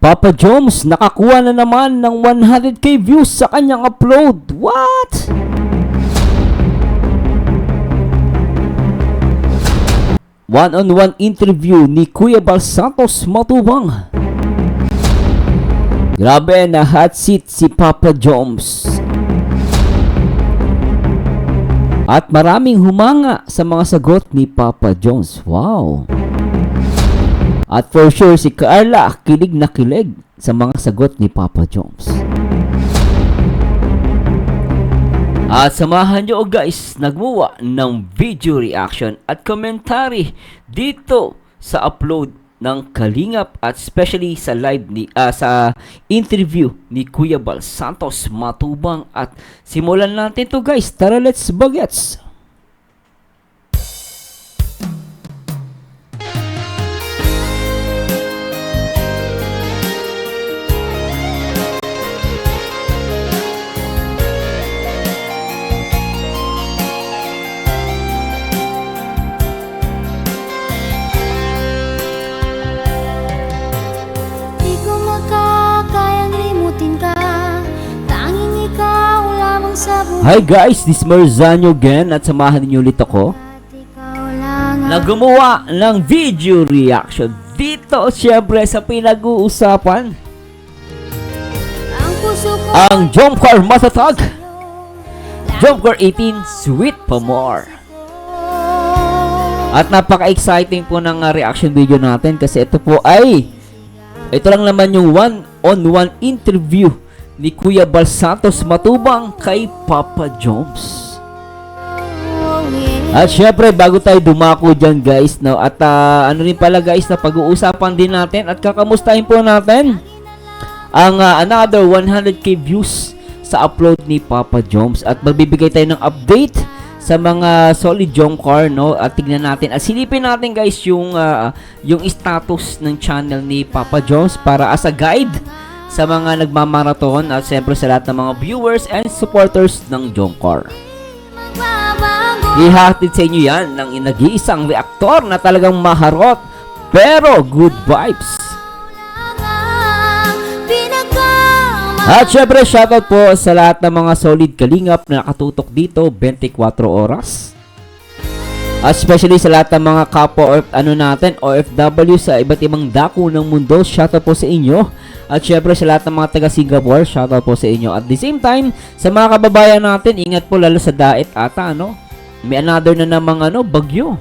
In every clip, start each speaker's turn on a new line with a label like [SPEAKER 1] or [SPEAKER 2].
[SPEAKER 1] Papa Joms nakakuha na naman ng 100k views sa kanyang upload. What? One-on-one interview ni Kuya Bal Santos Matubang. Grabe na hot seat si Papa Joms. At maraming humanga sa mga sagot ni Papa Joms. Wow. At for sure si Carla kilig na kilig sa mga sagot ni Papa Joms. At samahan nyo guys, nagmuwa ng video reaction at commentary dito sa upload ng Kalingap at especially sa live ni sa interview ni Kuya Bal Santos Matubang. At simulan natin to guys. Tara, let's bagets. Hi guys, this is Marzano again at samahan niyo ulit ako na gumawa ng video reaction dito syempre sa pinag-uusapan ang Jomcar Matatag Jomcar 18 Sweet Pa More. At napaka-exciting po ng reaction video natin kasi ito lang naman yung one-on-one interview ni Kuya Bal Santos Matubang kay Papa Joms. At syempre bago tayo dumako dyan guys, no, at ano rin pala guys na pag-uusapan din natin at kakamustahin po natin ang another 100k views sa upload ni Papa Joms at magbibigay tayo ng update sa mga solid Jomcar, no, at tignan natin at silipin natin guys yung status ng channel ni Papa Joms para as a guide sa mga nagmamarathon at siyempre sa lahat ng mga viewers and supporters ng Jomcar. Ihatid sa inyo yan ng nag-iisang reaktor na talagang maharot pero good vibes. At syempre shoutout po sa lahat ng mga solid Kalingap na nakatutok dito 24 oras. Especially sa lahat ng mga kapwa OFW sa iba't ibang dako ng mundo, shoutout po sa inyo. At syempre sa lahat ng mga taga Singapore, shoutout po sa inyo. At the same time, sa mga kababayan natin, ingat po lalo sa daet ata, may another na namang bagyo.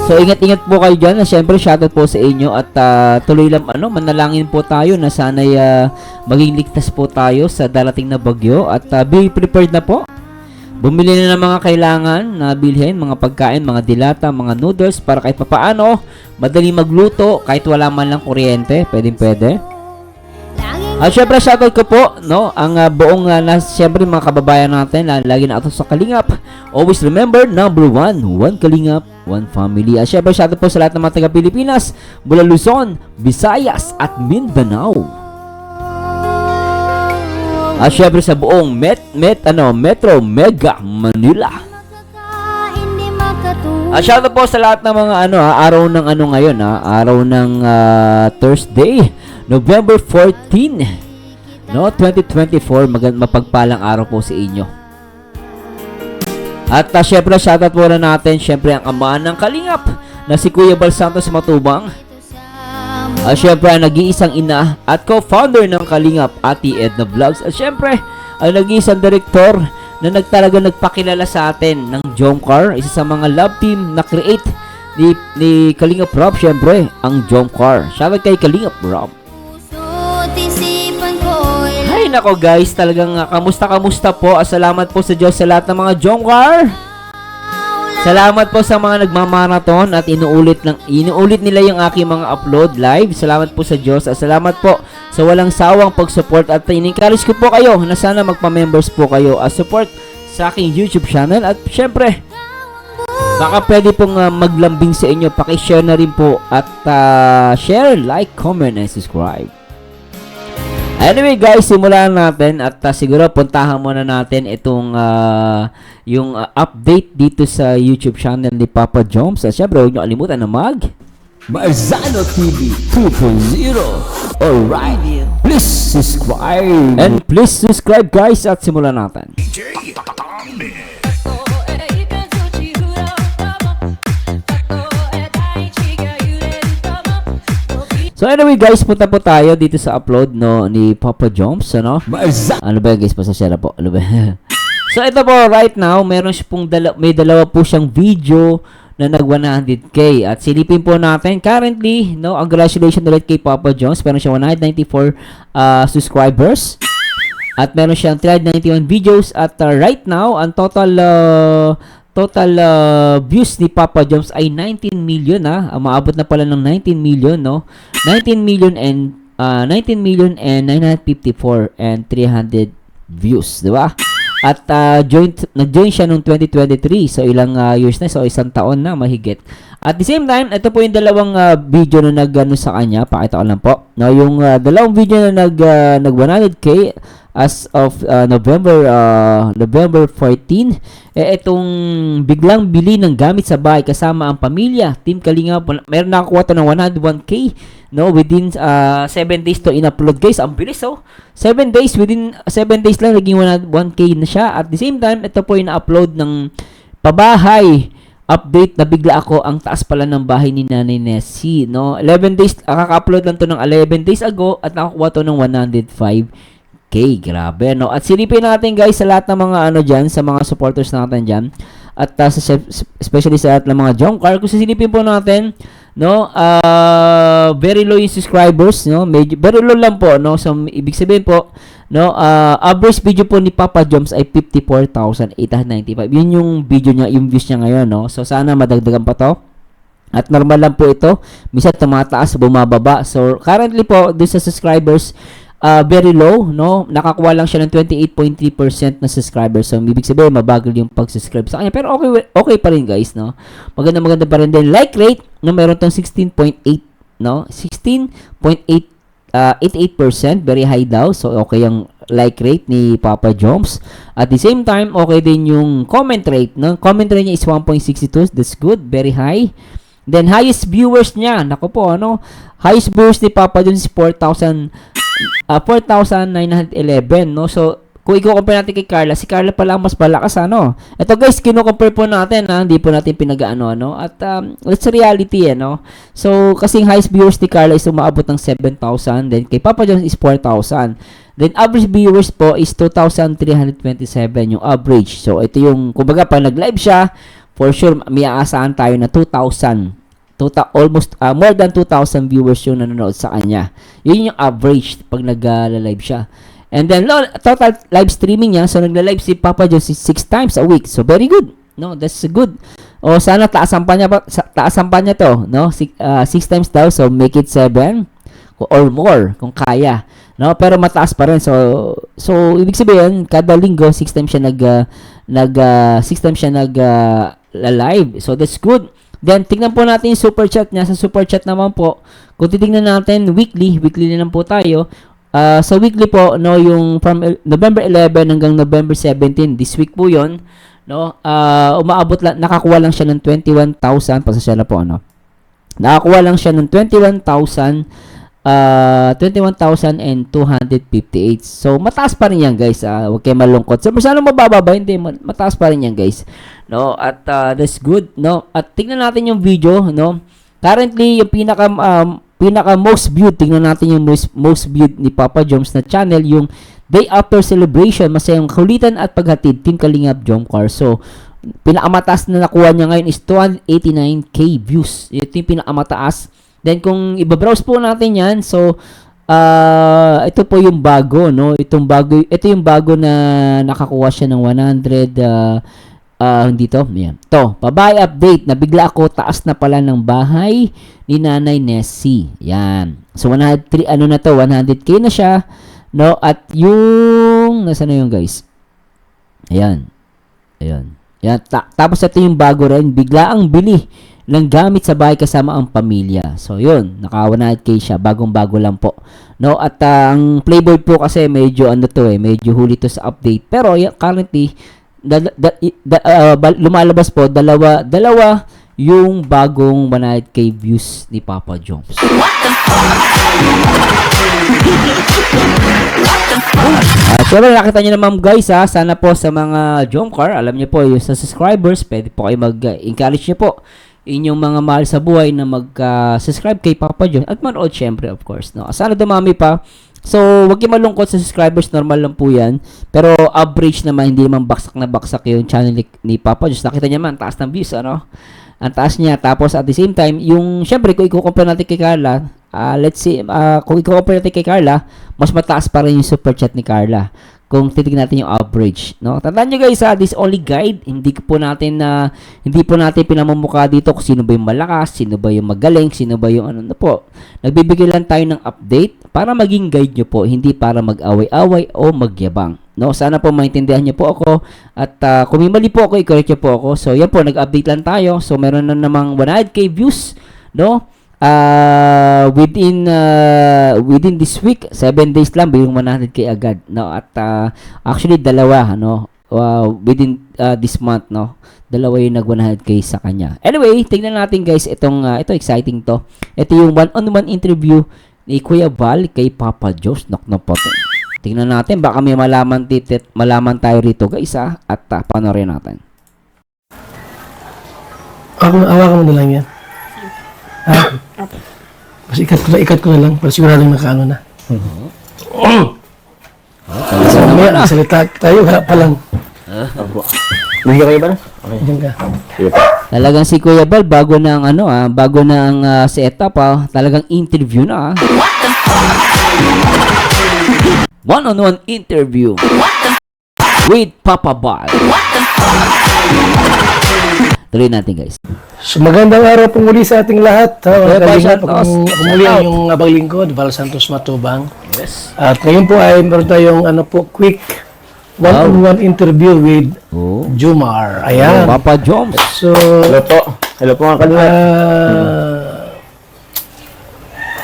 [SPEAKER 1] So ingat-ingat po kayo dyan. Syempre shoutout po sa inyo at tuloy lang manalangin po tayo na sana'y maging ligtas po tayo sa darating na bagyo at be prepared na po. Bumili na ng mga kailangan na bilhin, mga pagkain, mga dilata, mga noodles para kahit papaano madali magluto kahit wala man lang kuryente, pwede. At syempre shoutout ko po ang buong syempre mga kababayan natin na lagi na ato sa Kalingap. Always remember, number one Kalingap, one family. At syempre shoutout po sa lahat ng mga taga Pilipinas, mula Luzon, Visayas at Mindanao. At syempre sa buong Metro Mega Manila. At shoutout po sa lahat ng mga araw ng ngayon, araw ng Thursday, November 14, 2024. Mapagpalang araw po sa inyo. At syempre shoutout po na natin syempre ang ama ng Kalingap na si Kuya Bal Santos Matubang. At syempre ang nag-iisang ina at co-founder ng Kalingap, Ate Edna Vlogs. At syempre ang nag-iisang direktor na nagpakilala sa atin ng Jomcar, isa sa mga love team na create ni Kalingap Rob, syempre ang Jomcar. Shoutout kay Kalingap Rob. Hay nako guys, talagang kamusta po. Salamat po sa Diyos sa lahat ng mga Jomcar. Salamat po sa mga nagmamarathon at inuulit nila yung aking mga upload live. Salamat po sa Diyos at salamat po sa walang sawang pag-support at in-encourage ko po kayo na sana magpa-members po kayo as support sa aking YouTube channel. At syempre, baka pwede pong maglambing sa inyo, paki-share na rin po at share, like, comment, and subscribe. Anyway guys, simulan natin at siguro puntahan muna natin itong yung update dito sa YouTube channel ni Papa Joms. At syempre huwag nyo kalimutan na
[SPEAKER 2] Marzano TV 2.0. Alright, please subscribe.
[SPEAKER 1] And please subscribe guys at simulan natin. So anyway guys, punta po tayo dito sa upload no ni Papa Joms, ano? Ano ba guys, pasasya na po. Ano ba? So ito po right now, meron siya pong may dalawa po siyang video na nag 100k at silipin po natin currently, no? Congratulations ulit kay Papa Joms. Meron siya 194 subscribers. At meron siyang 391 videos at right now ang total views ni Papa Joms ay 19 million maabot na pala ng 19 million no 19 million and 954 and 300 views, di ba? At nag-join siya noong 2023, so ilang years na, so isang taon na mahigit. At the same time, ito po yung dalawang video na nag-ano sa kanya, pakita ko lang po. No, yung dalawang video na nag 100k as of November 14, itong biglang bili ng gamit sa bahay kasama ang pamilya, Team Kalingap, meron nakakuha to ng 101k, no, within 7 days to in-upload guys. Ang bilis, oh. 7 days, within 7 days lang naging 101k na siya. At the same time, ito po yung na-upload ng pabahay update na bigla ako, ang taas pala ng bahay ni Nanay Nessie, no. 11 days, kaka-upload lang to ng 11 days ago at nakakuha to ng 105k. Grabe, no. At silipin natin guys sa lahat ng mga ano dyan, sa mga supporters natin dyan, at especially sa lahat ng mga Jomcar, kung sisilipin po natin, no, very low yung subscribers, no, medyo very low lang po, no. So ibig sabihin po, no, average video po ni Papa Joms ay 54,895. Yun yung video niya, yung views niya ngayon, no. So sana madagdagan pa to. At normal lang po ito, minsan tumataas, bumababa. So currently po doon sa subscribers, very low, no? Nakakuha lang siya ng 28.3% na subscribers. So, ibig sabihin, mabagal yung pag-subscribe sa kanya. Pero okay pa rin, guys, no? Maganda pa rin din. Like rate, no? Meron tong 16.8, no? 16.88%. Very high daw. So, okay yung like rate ni Papa Joms. At the same time, okay din yung comment rate, no? Comment rate niya is 1.62. That's good. Very high. Then, highest viewers niya. Naku po, ano? Highest viewers ni Papa Joms is 4,911, no? So, kung i-compare natin kay Carla, si Carla pala mas malakas, ano? Ito guys, kino-compare po natin, hindi po natin pinag-ano, ano? At, it's reality, no? So, kasing highest viewers ni Carla is umaabot ng 7,000, then kay Papa Joms is 4,000. Then, average viewers po is 2,327, yung average. So, ito yung, kumbaga, pag nag-live siya, for sure, may aasahan tayo na 2,000. Almost more than 2,000 viewers yung nanonood sa kanya. Yun yung average pag nag-live siya. And then total live streaming niya, so nagla-live si Papa Joms 6 times a week. So very good. No, that's good. O sana taasan pa niya to, no? 6 times daw, so make it 7 or more kung kaya. No, pero mataas pa rin. So ibig sabihin kada linggo 6 times siya live. So that's good. Then, tingnan po natin yung super chat niya. Sa super chat naman po, kung titignan natin weekly na lang po tayo. Sa weekly po, no, yung from November 11 hanggang November 17, this week po yon, no, nakakuha lang siya ng 21,000, pasasya na po, ano. Nakakuha lang siya ng 21,258. So, mataas pa rin yan, guys. Huwag kayo malungkot. So, sana mababa ba? Hindi, mataas pa rin yan, guys. No, at that's good, no. At tingnan natin yung video, no. Currently, yung pinaka most viewed, tingnan natin yung most viewed ni Papa Joms na channel, yung Day After Celebration, masayang kulitan at paghatid, Team Kalingap Jomcar. So, pinakamataas na nakuha niya ngayon is 289k views. Ito yung pinakamataas. Then, kung ibabrowse po natin yan, so, ito po yung bago, no. Ito yung bago na nakakuha siya ng 100, hindi to, yan. To, pabahay update, nabigla ako, taas na pala ng bahay ni Nanay Nessie. Yan. So, 100k na siya, no, at yung, nasa na yun, guys? Ayan. Yan. Tapos, ito yung bago rin, bigla ang bili ng gamit sa bahay kasama ang pamilya. So, yun, naka 100k siya, bagong-bago lang po. No, at ang Playboy po kasi medyo medyo huli to sa update. Pero currently lumalabas po dalawa yung bagong 100k views ni Papa Joms. Syempre nakita nyo naman guys ha, sana po sa mga Jomcar, alam nyo po yung sa subscribers, pwede po kayo mag-encourage nyo po inyong mga mahal sa buhay na mag-subscribe kay Papa Joms at manood syempre of course, no? Sana dumami pa. So, wag kayo malungkot sa subscribers, normal lang po yan. Pero average naman, hindi naman baksak na baksak yung channel ni Papa Joms. Nakita niya man, taas ng views, ano? Ang taas niya. Tapos at the same time, yung, syempre, kung i-compare natin kay Carla, let's see, kung i-compare natin kay Carla, mas mataas pa rin yung super chat ni Carla. Kung titignan natin yung average, no? Tandaan nyo guys, this only guide. Hindi po natin pinamumukha dito kung sino ba yung malakas, sino ba yung magaling, sino ba yung ano na po. Nagbibigay lang tayo ng update para maging guide nyo po, hindi para mag-away-away o magyabang. No, sana po maintindihan niyo po ako at kung may mali po ako, i-correct niyo po ako. So, yan po, nag-update lang tayo. So, meron na namang 100k views, no? Within this week, 7 days lang yung 100k agad, no? At actually dalawa, no? Within this month, no? Dalawa yung nag 100k sa kanya. Anyway, tingnan natin guys ito exciting to. Ito yung one-on-one interview ni Kuya Val kay Papa Joms. Knock po to. Tingnan natin, baka may malaman tayo rito guys at panoorin natin.
[SPEAKER 3] Awakan mo na lang yan. Ha? Kasi ikat ko na lang para siguradong nakaano na. So, mamaya, salita tayo, wala pa lang.
[SPEAKER 2] Hindi kayo ba na? Okay.
[SPEAKER 3] Diyan ka.
[SPEAKER 1] Talagang si Kuya Val bago na ang bago na ang setup talagang interview na. One-on-one interview with Papa Val. Tuloy natin guys.
[SPEAKER 3] So magandang araw po muli sa ating lahat.
[SPEAKER 1] Val Santos.
[SPEAKER 3] Ako muli ang yung abang lingkod, Val Santos Matubang.
[SPEAKER 1] Yes.
[SPEAKER 3] At ngayon po ay meron tayong quick one-on-one interview with Jomar. Ayan.
[SPEAKER 1] Papa Joms.
[SPEAKER 3] So,
[SPEAKER 2] Hello po. Hello po mga kalingap.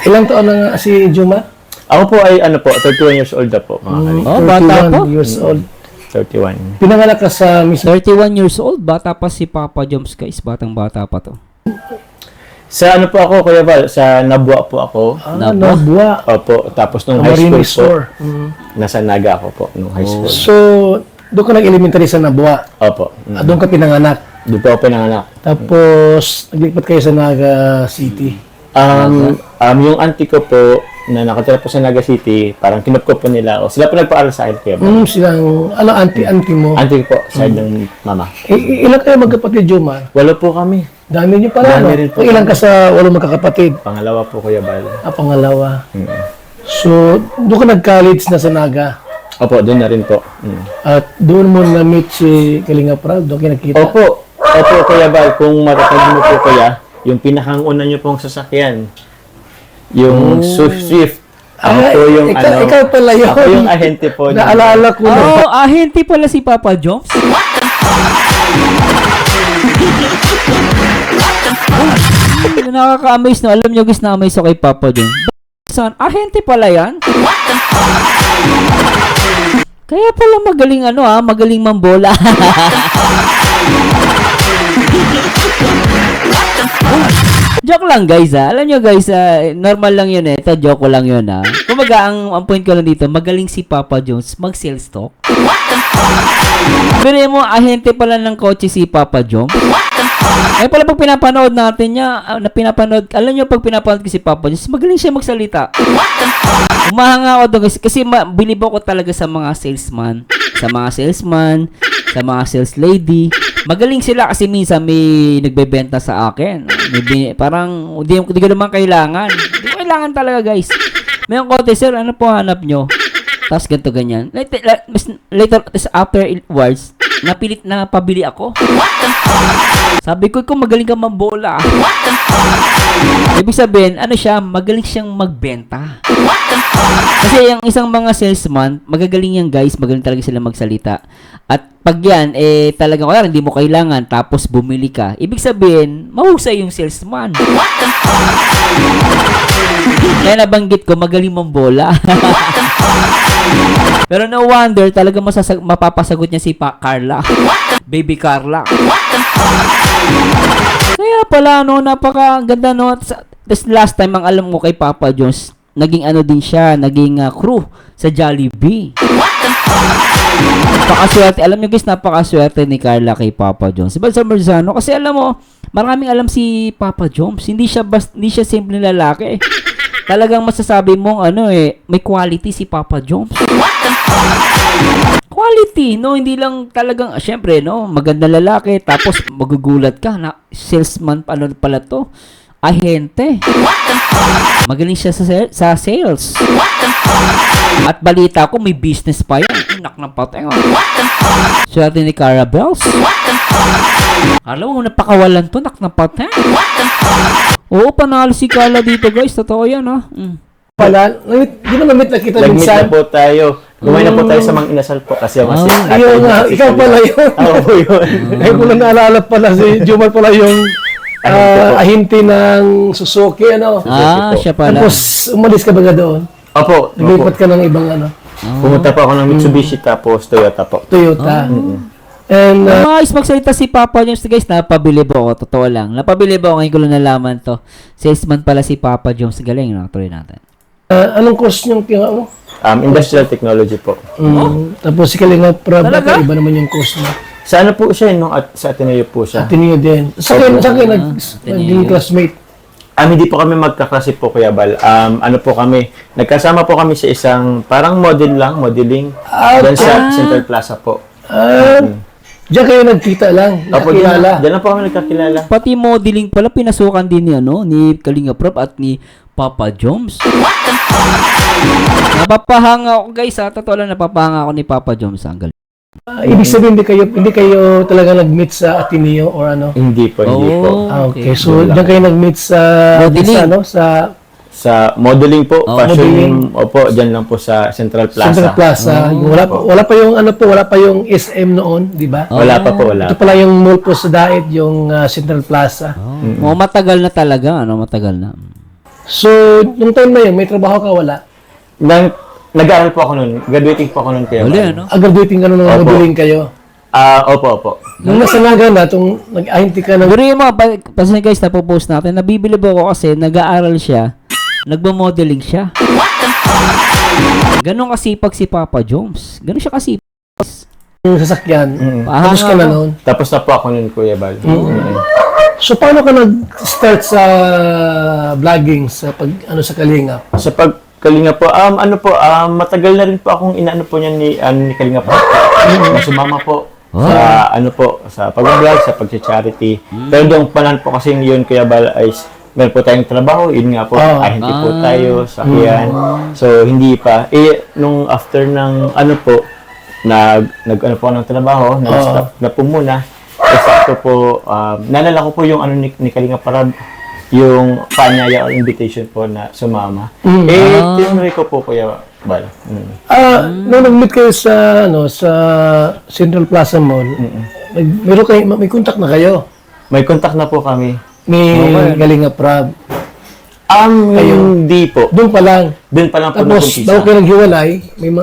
[SPEAKER 3] ilang taon na nga si Jomar?
[SPEAKER 2] Ako po ay 31 years old na po mga kalingap.
[SPEAKER 1] Bata pa.
[SPEAKER 3] 31 years old.
[SPEAKER 2] 31.
[SPEAKER 3] Pinanganak ka sa Miss
[SPEAKER 1] 31 years old, bata pa si Papa Joms guys, batang-bata pa to.
[SPEAKER 2] Sa ano po ako, Kuya Val? Sa Nabua po ako.
[SPEAKER 3] Nabua.
[SPEAKER 2] Opo. Tapos nung high school
[SPEAKER 3] Camarines
[SPEAKER 2] po,
[SPEAKER 3] Sur.
[SPEAKER 2] nasa Naga ako po nung high school.
[SPEAKER 3] So, doon ka nag-elementary sa Nabua.
[SPEAKER 2] Opo.
[SPEAKER 3] Doon ka pinanganak.
[SPEAKER 2] Doon po ako pinanganak.
[SPEAKER 3] Tapos, naglipat kayo sa Naga City.
[SPEAKER 2] Yung auntie ko po, na nakatira po sa Naga City, parang kinop ko po nila ako. Sila po nagpaaral sa akin, Kuya Val.
[SPEAKER 3] Auntie mo.
[SPEAKER 2] Auntie ko po, side ng mama.
[SPEAKER 3] Ilan kayo magkapatid, Jomar?
[SPEAKER 2] Walo po kami.
[SPEAKER 3] Dami niyo pala,
[SPEAKER 2] Dami
[SPEAKER 3] no?
[SPEAKER 2] rin po.
[SPEAKER 3] Ilan ka sa 8 magkakapatid?
[SPEAKER 2] Pangalawa po, Kuya Val.
[SPEAKER 3] Pangalawa. So, doon ka nag-college na sa Naga.
[SPEAKER 2] Opo, doon na rin po.
[SPEAKER 3] At doon mo na-meet si Kalinga Proud, doon kayo nakita.
[SPEAKER 2] Opo, Kuya Val, kung matatag mo po, Kuya, yung pinakanguna nyo pong sasakyan, yung Swift. Ako po yung
[SPEAKER 3] ikaw pala yun.
[SPEAKER 2] Ako yung ahente po.
[SPEAKER 3] Naalala ko na.
[SPEAKER 1] Ahente pala si Papa Joms. Nakaka-amaze no. Alam nyo guys, na-amaze ako kay Papa Joms. Saan? Ahente pala yan? Kaya pala magaling magaling mambola. Joke lang guys Alam nyo guys, normal lang yun Ito joke ko lang yun Kumaga ang point ko lang dito, magaling si Papa Joms mag-sales talk. Pero mo, ahente pala ng kotse si Papa Joms. Ay pala pag pinapanood natin niya, alam nyo pag pinapanood ko si Papa Joms, magaling siya magsalita. Umahanga ako doon kasi bilib ako talaga sa mga salesman, sa mga sales lady. Magaling sila kasi minsan may nagbebenta sa akin. Parang hindi ko naman kailangan. Hindi ko kailangan talaga guys. May kote, sir, ano po hanap nyo? Tapos ganito ganyan. Later, afterwards, napilit na pabili ako. Sabi ko, kung magaling ka mambola. Ibig sabihin, magaling siyang magbenta. Kasi yung isang mga salesman, magagaling yan guys, magaling talaga sila magsalita. At pag yan, talagang wala, hindi mo kailangan, tapos bumili ka. Ibig sabihin, mahusay yung salesman. Kaya nabanggit ko, magaling mambola. Pero no wonder, talaga mapapasagot niya si Carla. Baby Carla. Kaya pala, no, napakaganda, no. This last time, ang alam ko kay Papa Jones, naging ano din siya, naging crew sa Jollibee. Napakaswerte. Alam niyo guys, napakaswerte ni Carla kay Papa Jones. Diba sa Marzano? Kasi alam mo, maraming alam si Papa Jones. Hindi siya simple lalaki. Talagang masasabi mong may quality si Papa Jones. Quality, no? Hindi lang talagang, syempre, no? Maganda lalaki, tapos magugulat ka na salesman pala to. Ahente. Magaling siya sa sales. At balita ko, may business pa yan. Inak ng patay. Swerte ni Cara Bells. Alam mo, napakawalan to. Nak ng patay. Oo, panalo si Carla dito, guys. Totoo yan, ha?
[SPEAKER 3] Pala, di ba na-meet na kita
[SPEAKER 2] Nag-meet
[SPEAKER 3] minsan?
[SPEAKER 2] na po tayo. Gumay na po tayo sa Mang Inasal po kasi ako si
[SPEAKER 3] Yun nga, ikaw pala yun.
[SPEAKER 2] Ako po yun.
[SPEAKER 3] Ay, ko na naalala pala si Jomar pala yung ahinti ng Suzuki, ano.
[SPEAKER 1] Ah, siya pala.
[SPEAKER 3] Tapos, umalis ka ba nga doon?
[SPEAKER 2] Opo.
[SPEAKER 3] Naglipat ka ng ibang
[SPEAKER 2] Pumunta po ako ng Mitsubishi tapos Toyota po.
[SPEAKER 3] Toyota. And,
[SPEAKER 1] Ayos magsalita si Papa Jones, guys. Napabilib ako. Totoo lang. Napabilib ako. Ngayon ko lang nalaman to. Salesman pala si Papa Jones. Galing, no? Tuloy natin.
[SPEAKER 3] anong course niyong mo?
[SPEAKER 2] Industrial technology po.
[SPEAKER 3] Tapos si Kalinga Prab,
[SPEAKER 1] Talaga?
[SPEAKER 3] iba naman yung course niya.
[SPEAKER 2] Sa ano po siya, no? At sa Ateneo po siya.
[SPEAKER 3] Ateneo din. Sa kayo naging classmate.
[SPEAKER 2] Hindi po kami magkaklase po, Kuya Bal. Ano po kami, nagkasama po kami sa isang parang modeling. Doon sa Central Plaza po.
[SPEAKER 3] Diyan kayo nagkita lang,
[SPEAKER 2] Opo,
[SPEAKER 3] nakilala.
[SPEAKER 2] Diyan lang po kami nagkakilala.
[SPEAKER 1] Pati modeling pala, pinasukan din ni Kalinga Prab at ni Papa Jones. Napapahanga ako, guys, ha. Totoo lang, napapahanga ako ni Papa Jones. Ang galing.
[SPEAKER 3] Ibig sabihin, hindi kayo talaga nag-meet sa Ateneo or ano?
[SPEAKER 2] Hindi po.
[SPEAKER 3] Okay. So, diyan kayo nag-meet sa
[SPEAKER 1] Modeling.
[SPEAKER 2] Sa modeling po, fashion,
[SPEAKER 3] modeling.
[SPEAKER 2] opo, dyan lang po sa Central Plaza.
[SPEAKER 3] Central Plaza. Wala pa yung SM noon, di ba?
[SPEAKER 2] Wala pa po, wala.
[SPEAKER 3] Ito pala yung mall po sa Daet, yung Central Plaza.
[SPEAKER 1] Matagal na talaga, matagal na.
[SPEAKER 3] So, nung time na yun, may trabaho ka, wala?
[SPEAKER 2] Nag-aaral po ako nun. Graduating po ako nun, Kuya
[SPEAKER 1] Wala,
[SPEAKER 2] Bal.
[SPEAKER 1] no?
[SPEAKER 3] Graduating ka nung
[SPEAKER 2] Opo.
[SPEAKER 3] modeling kayo.
[SPEAKER 2] Opo.
[SPEAKER 3] Nung nasa Naga na, nag-ahinti ka ng...
[SPEAKER 1] Pero yung mga, kasi guys, napopost natin, nabibilib ako kasi nag-aaral siya, nagba-modeling siya. Ganon kasipag si Papa Jones. Ganon siya kasipag.
[SPEAKER 3] yung sasakyan. Tapos ka na noon.
[SPEAKER 2] Tapos na po ako nun, Kuya Bal.
[SPEAKER 3] So, paano ka nag-start sa vlogging, sa sa Kalinga?
[SPEAKER 2] Sa pagkalinga po, matagal na rin po akong inaano po niya ni Kalinga po. Sumama po sa sa pag-vlog, sa pag-charity. Pero yung panahon po kasi yun, Kuya Bal, ay meron po tayong trabaho, yun nga po, hindi po tayo, sakyan. So, hindi pa. Nung after ng nag-ano po ng trabaho, nag-stop na po muna. Sakto po, nalala ko po yung ni Kalinga Prab, yung paanyaya or invitation po na sumama. Tinuloy ko po, Kuya Bal.
[SPEAKER 3] Nung nag-meet kayo sa Central Plaza Mall, may contact na kayo
[SPEAKER 2] May contact na po kami.
[SPEAKER 3] ni Kalinga Prab.
[SPEAKER 2] Hindi po.
[SPEAKER 3] Doon pa lang.
[SPEAKER 2] Doon pa lang po
[SPEAKER 3] Tapos,
[SPEAKER 2] nag-umpisa.
[SPEAKER 3] bago kayo naghiwalay,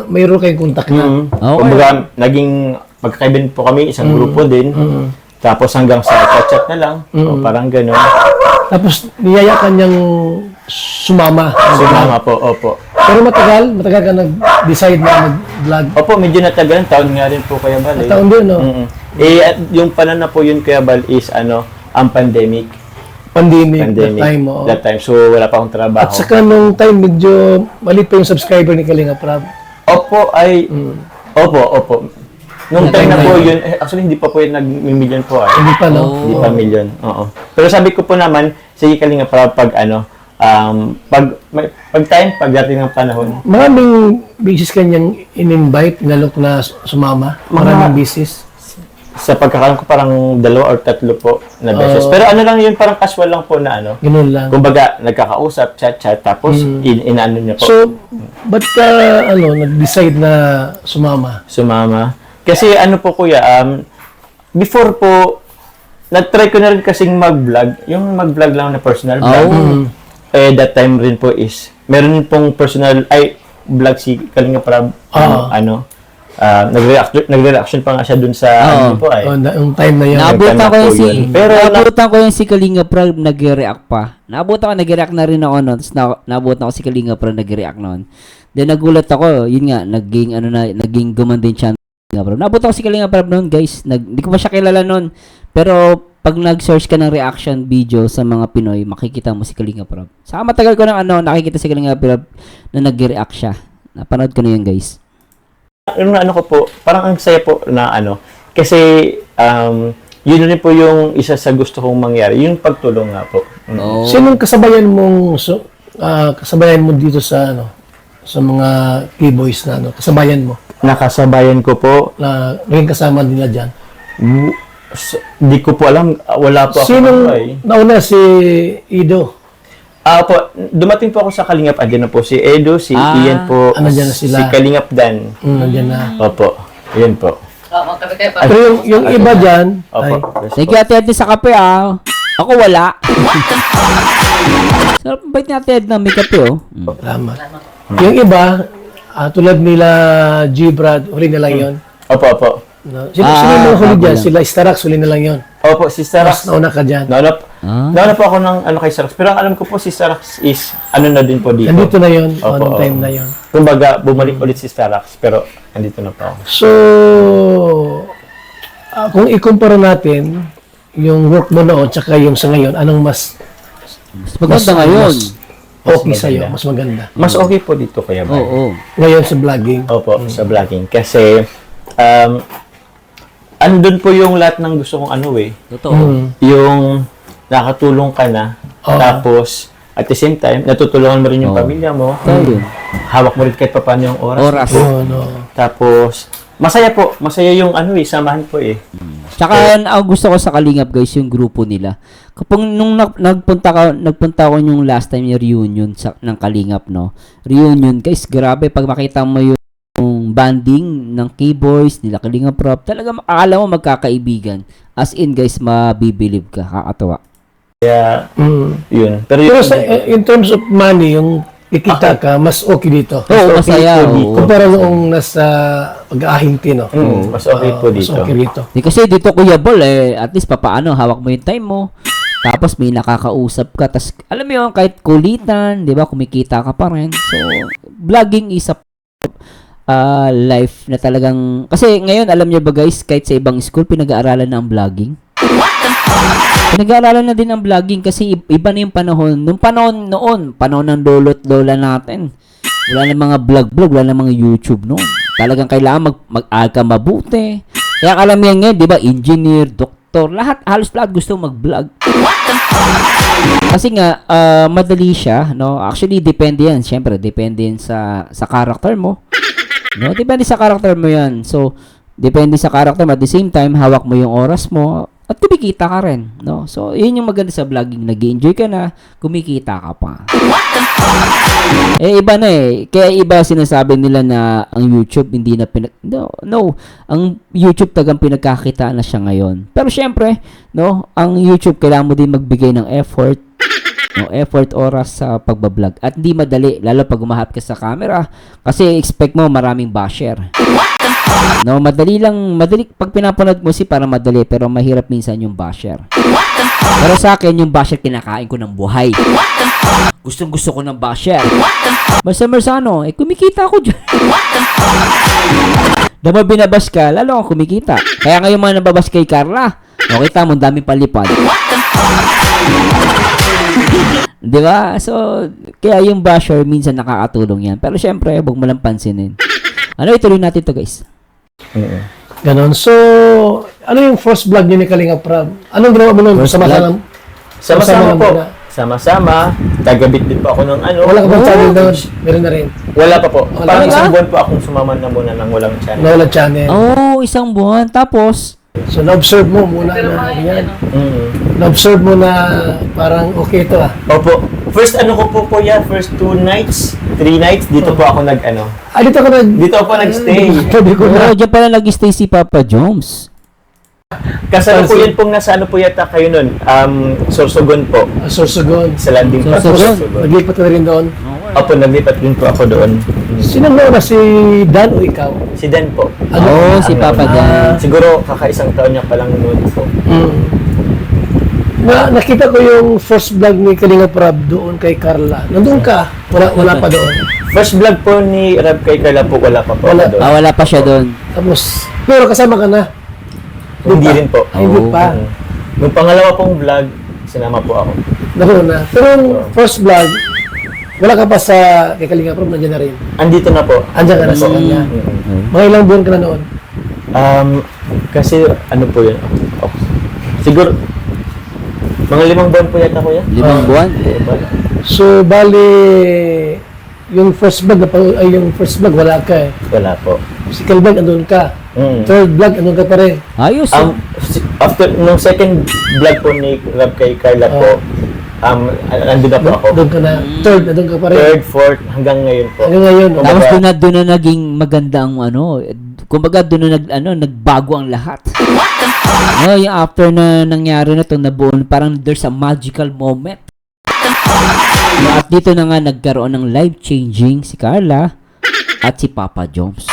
[SPEAKER 3] mayroon kayong contact na.
[SPEAKER 2] Kumbaga, naging pagkakaibigan po kami, isang grupo din. Tapos hanggang sa chat na lang. O parang gano'n.
[SPEAKER 3] Tapos, niyaya ka niyang sumama.
[SPEAKER 2] Sumama po, opo.
[SPEAKER 3] Pero matagal ka nag-decide na mag-vlog.
[SPEAKER 2] Opo, medyo natagal. Taon nga rin po, Kuya Bal.
[SPEAKER 3] Taon din, no?
[SPEAKER 2] At yung panan na po yun, Kuya Bal, is ang pandemic.
[SPEAKER 3] Pandemic.
[SPEAKER 2] That time. So, wala pa akong trabaho.
[SPEAKER 3] At saka nung time, medyo maliit pa yung subscriber ni Kalinga Prab.
[SPEAKER 2] Opo. Nung time na po yun, actually hindi pa po yun nag-million po.
[SPEAKER 3] Hindi pa, no?
[SPEAKER 2] Hindi pa million. Oo. Pero sabi ko po naman, sige Kalinga Prab, pagdating ng panahon.
[SPEAKER 3] Maraming bisis kanyang in-invite, inalok na sumama. Maraming bisis.
[SPEAKER 2] Sa pagkakaroon ko parang 2 or 3 po na beses. Pero lang yun, parang casual lang po na
[SPEAKER 3] Ganun lang.
[SPEAKER 2] Kumbaga, nagkakausap, chat, tapos inaano niya po.
[SPEAKER 3] So, ba't ka, nag-decide na sumama?
[SPEAKER 2] Sumama. Kasi po Kuya, before po, nag-try ko na rin kasing mag-vlog. Yung mag-vlog lang na personal vlog. That time rin po is, meron pong personal, vlog si Kalinga Prab. nagre-reaction pa nga siya dun sa ano po ay.
[SPEAKER 3] Yung time na yan.
[SPEAKER 1] Naabutan ko yung
[SPEAKER 2] po yun. Pero
[SPEAKER 1] naabutan ko yung si Kalinga Prab nag-react pa. Naabutan ko, nag-react na rin ako noon. Tapos naabutan ko si Kalinga Prab nag-react noon. Then nagulat ako, yun nga, naging gumanda yung channel ni Kalinga Prab. Naabutan ko si Kalinga Prab noon, guys. Hindi ko pa siya kilala noon. Pero pag nag-search ka ng reaction video sa mga Pinoy, makikita mo si Kalinga Prab. Saka matagal ko nakikita si Kalinga Prab na nag-react siya. Napanood ko na yun, guys.
[SPEAKER 2] Yung ano ko po, parang ang saya po na ano, kasi yun rin po yung isa sa gusto kong mangyari, yung pagtulong nga po.
[SPEAKER 1] Oo.
[SPEAKER 3] Sinong kasabayan mo dito sa sa mga K-boys na kasabayan mo
[SPEAKER 2] Nakasabayan ko po,
[SPEAKER 3] na naging kasama nila diyan?
[SPEAKER 2] Hindi ko po alam, wala po ako.
[SPEAKER 3] Sinong nauna si Ido?
[SPEAKER 2] Po, dumating po ako sa Kalingap, andyan na po si Edo, si Ian po,
[SPEAKER 3] andyan na sila.
[SPEAKER 2] si Kalingap Dan.
[SPEAKER 3] Nandiyan na.
[SPEAKER 2] Opo, yun po.
[SPEAKER 3] Pero yung iba diyan, ay,
[SPEAKER 2] Opo.
[SPEAKER 1] Thank you, Ate Ed, sa kape, ah. Ako wala. Sarap bait ni Ate Ed na may kape, oh.
[SPEAKER 3] salamat. Yung iba, tulad nila G-Brad, huli na lang yun.
[SPEAKER 2] Opo.
[SPEAKER 3] No? Sino yung mga huli dyan?
[SPEAKER 1] lang.
[SPEAKER 3] Sila Starax, huli na lang yun.
[SPEAKER 2] Opo, si Sarax.
[SPEAKER 3] Nauna ka dyan.
[SPEAKER 2] Nauna po ako ng kay Sarax. Pero ang alam ko po si Sarax is na din po dito.
[SPEAKER 3] Nandito na yun,
[SPEAKER 2] Opo,
[SPEAKER 3] noong time na yun.
[SPEAKER 2] Kumbaga, bumalik ulit si Sarax. Pero andito na po ako.
[SPEAKER 3] So, kung ikumpara natin yung work mo noon tsaka yung sa ngayon, anong mas
[SPEAKER 1] Mas maganda ngayon.
[SPEAKER 3] okay
[SPEAKER 2] maganda.
[SPEAKER 3] sa'yo? Mas maganda.
[SPEAKER 2] Mas okay po dito, Kuya Bay.
[SPEAKER 1] Oo.
[SPEAKER 3] Ngayon sa vlogging.
[SPEAKER 2] Opo, sa vlogging. Kasi, andun po yung lahat ng gusto kong
[SPEAKER 1] Totoo.
[SPEAKER 2] yung nakatulong ka na,
[SPEAKER 3] Oo.
[SPEAKER 2] tapos, at the same time, natutulungan mo rin yung
[SPEAKER 1] Oo.
[SPEAKER 2] pamilya mo.
[SPEAKER 1] Totoo yun.
[SPEAKER 2] Hawak mo rin kahit pa paano yung oras.
[SPEAKER 1] Oras.
[SPEAKER 3] Oh, no.
[SPEAKER 2] Tapos, masaya po. Masaya yung samahan po eh.
[SPEAKER 1] Tsaka ang gusto ko sa Kalingap, guys, yung grupo nila. Kapag nung nagpunta ko yung last time yung reunion ng Kalingap, no? Reunion, guys, grabe pag makita mo yung banding ng K-Boys, nila Kalingap Prab, talaga akala mo magkakaibigan. As in, guys, mabibilib ka. Kakatawa.
[SPEAKER 2] Kaya, yun. Pero
[SPEAKER 3] Pero
[SPEAKER 2] yun,
[SPEAKER 3] sa, in terms of money, yung kikita ka, mas okay dito.
[SPEAKER 1] Oo, masaya.
[SPEAKER 2] po
[SPEAKER 1] Oo.
[SPEAKER 2] dito.
[SPEAKER 3] Kumpara noong nasa pag-aahingti, no?
[SPEAKER 2] mas okay po
[SPEAKER 3] Mas
[SPEAKER 2] dito.
[SPEAKER 3] okay dito.
[SPEAKER 1] Di kasi dito, Kuya Bol, at least papaano, hawak mo yung time mo. Tapos may nakakausap ka. Tapos, alam mo yun, kahit kulitan, di ba, kumikita ka pa rin. So, vlogging is a life na talagang... Kasi ngayon, alam niyo ba guys, kahit sa ibang school, pinag-aaralan na ang vlogging. Pinag-aaralan na din ang vlogging kasi iba na yung panahon. Nung panahon ng lolo't lola natin. Wala na mga vlog, wala na mga YouTube noon. Talagang kailangan mag-aaral ka mabuti. Kaya alam yan ngayon, di ba, engineer, doktor, halos lahat gusto mag-vlog. Kasi nga, madali siya, no? Actually, depende yan. Siyempre, depende yan sa character mo. No? Depende sa character mo yan. So, depende sa character mo. At the same time, hawak mo yung oras mo at kumikita ka rin, no? So, yun yung maganda sa vlogging. Nag-enjoy ka na, kumikita ka pa. Iba na eh. Kaya iba sinasabi nila na ang YouTube hindi na No. Ang YouTube tagang pinagkakitaan na siya ngayon. Pero syempre, no, ang YouTube kailangan mo din magbigay ng effort. No, effort, oras sa pagbablog. At hindi madali, lalo pag umahat ka sa camera. Kasi expect mo maraming basher. No, madali pag pinapanood mo para madali, pero mahirap minsan yung basher. Pero sa akin, yung basher kinakain ko ng buhay. Gustong gusto ko ng basher. Marsano, kumikita ako dyan. Dama binabas ka, lalo ako kumikita. Kaya ngayon mga nababas kay Carla, kita mo, daming palipad. Di ba? So, kaya yung basher minsan nakakatulong yan. Pero syempre, huwag mo lang pansinin. Ituloy natin to guys.
[SPEAKER 3] Ganon. So, ano yung first vlog niyo ni Kalinga Prab? Anong ginawa mo nun?
[SPEAKER 2] Sama-sama po. Sama-sama. Tagabit din po ako ng
[SPEAKER 3] Wala ka bang channel doon? Meron na rin.
[SPEAKER 2] Wala pa po.
[SPEAKER 3] Wala
[SPEAKER 2] Parang
[SPEAKER 3] pa?
[SPEAKER 2] isang buwan po akong sumaman na muna ng walang channel.
[SPEAKER 3] Nawala channel.
[SPEAKER 1] Oh, isang buwan. Tapos,
[SPEAKER 3] So, na-observe mo muna na yan. Na-observe mo na parang okay ito
[SPEAKER 2] Opo. First ko po yan, first 2 nights, 3 nights, dito po ako
[SPEAKER 3] Dito ka
[SPEAKER 2] dito po nag-stay.
[SPEAKER 3] Sabi ko na.
[SPEAKER 1] diyan pala nag-stay si Papa Jones.
[SPEAKER 2] Kasama po yan pong nasa po yata kayo nun, Sorsogon po.
[SPEAKER 3] Sorsogon.
[SPEAKER 2] Sa landing pa.
[SPEAKER 1] Sorsogon.
[SPEAKER 3] Naglipat ka na rin doon.
[SPEAKER 1] Oo,
[SPEAKER 2] Opo, naglipat din po ako doon.
[SPEAKER 3] Sino mo na si Dan o ikaw?
[SPEAKER 2] Si Dan po.
[SPEAKER 1] Oh, si Papa Dan.
[SPEAKER 2] Siguro kakaisang taon niya pa lang noon po.
[SPEAKER 3] Nakita ko yung first vlog ni Kalinga Prab doon kay Carla. Nandun ka? Wala pa doon.
[SPEAKER 2] First vlog po ni Rab kay Carla po, wala pa po
[SPEAKER 3] Wala.
[SPEAKER 2] ako doon.
[SPEAKER 1] Wala pa siya doon.
[SPEAKER 3] Tapos, pero kasama ka na.
[SPEAKER 2] Hindi rin po.
[SPEAKER 3] Ay, hindi
[SPEAKER 1] Oh.
[SPEAKER 3] pa.
[SPEAKER 2] Nung pangalawa pong vlog, sinama po ako.
[SPEAKER 3] Nauna. Pero yung first vlog, wala ka pa sa kay Kalinga Prab, nandiyan na rin.
[SPEAKER 2] Andito na po.
[SPEAKER 3] Andiyan ka na sa kanya. Mga ilang buwan ka na noon?
[SPEAKER 2] Kasi ano po yun? Oh, siguro, mga 5 buwan po yata ko yan.
[SPEAKER 1] 5 buwan.
[SPEAKER 3] So, bali, yung first vlog, yung first vlog, wala ka eh.
[SPEAKER 2] Wala po.
[SPEAKER 3] Second vlog, andun ka. Third vlog, andun ka pa rin.
[SPEAKER 1] Ayos.
[SPEAKER 2] After, nung second vlog po ni Rab kay Carla po, nandun na po ako.
[SPEAKER 3] Doon ka na. Third, andun ka pa rin.
[SPEAKER 2] Third, fourth, hanggang ngayon po.
[SPEAKER 3] Hanggang ngayon. no?
[SPEAKER 1] Tapos doon na naging maganda ang kumbaga doon na nagbago ang lahat. Yung after na nangyari na itong nabuo, parang there's a magical moment. At dito na nga nagkaroon ng life-changing si Carla at si Papa Joms.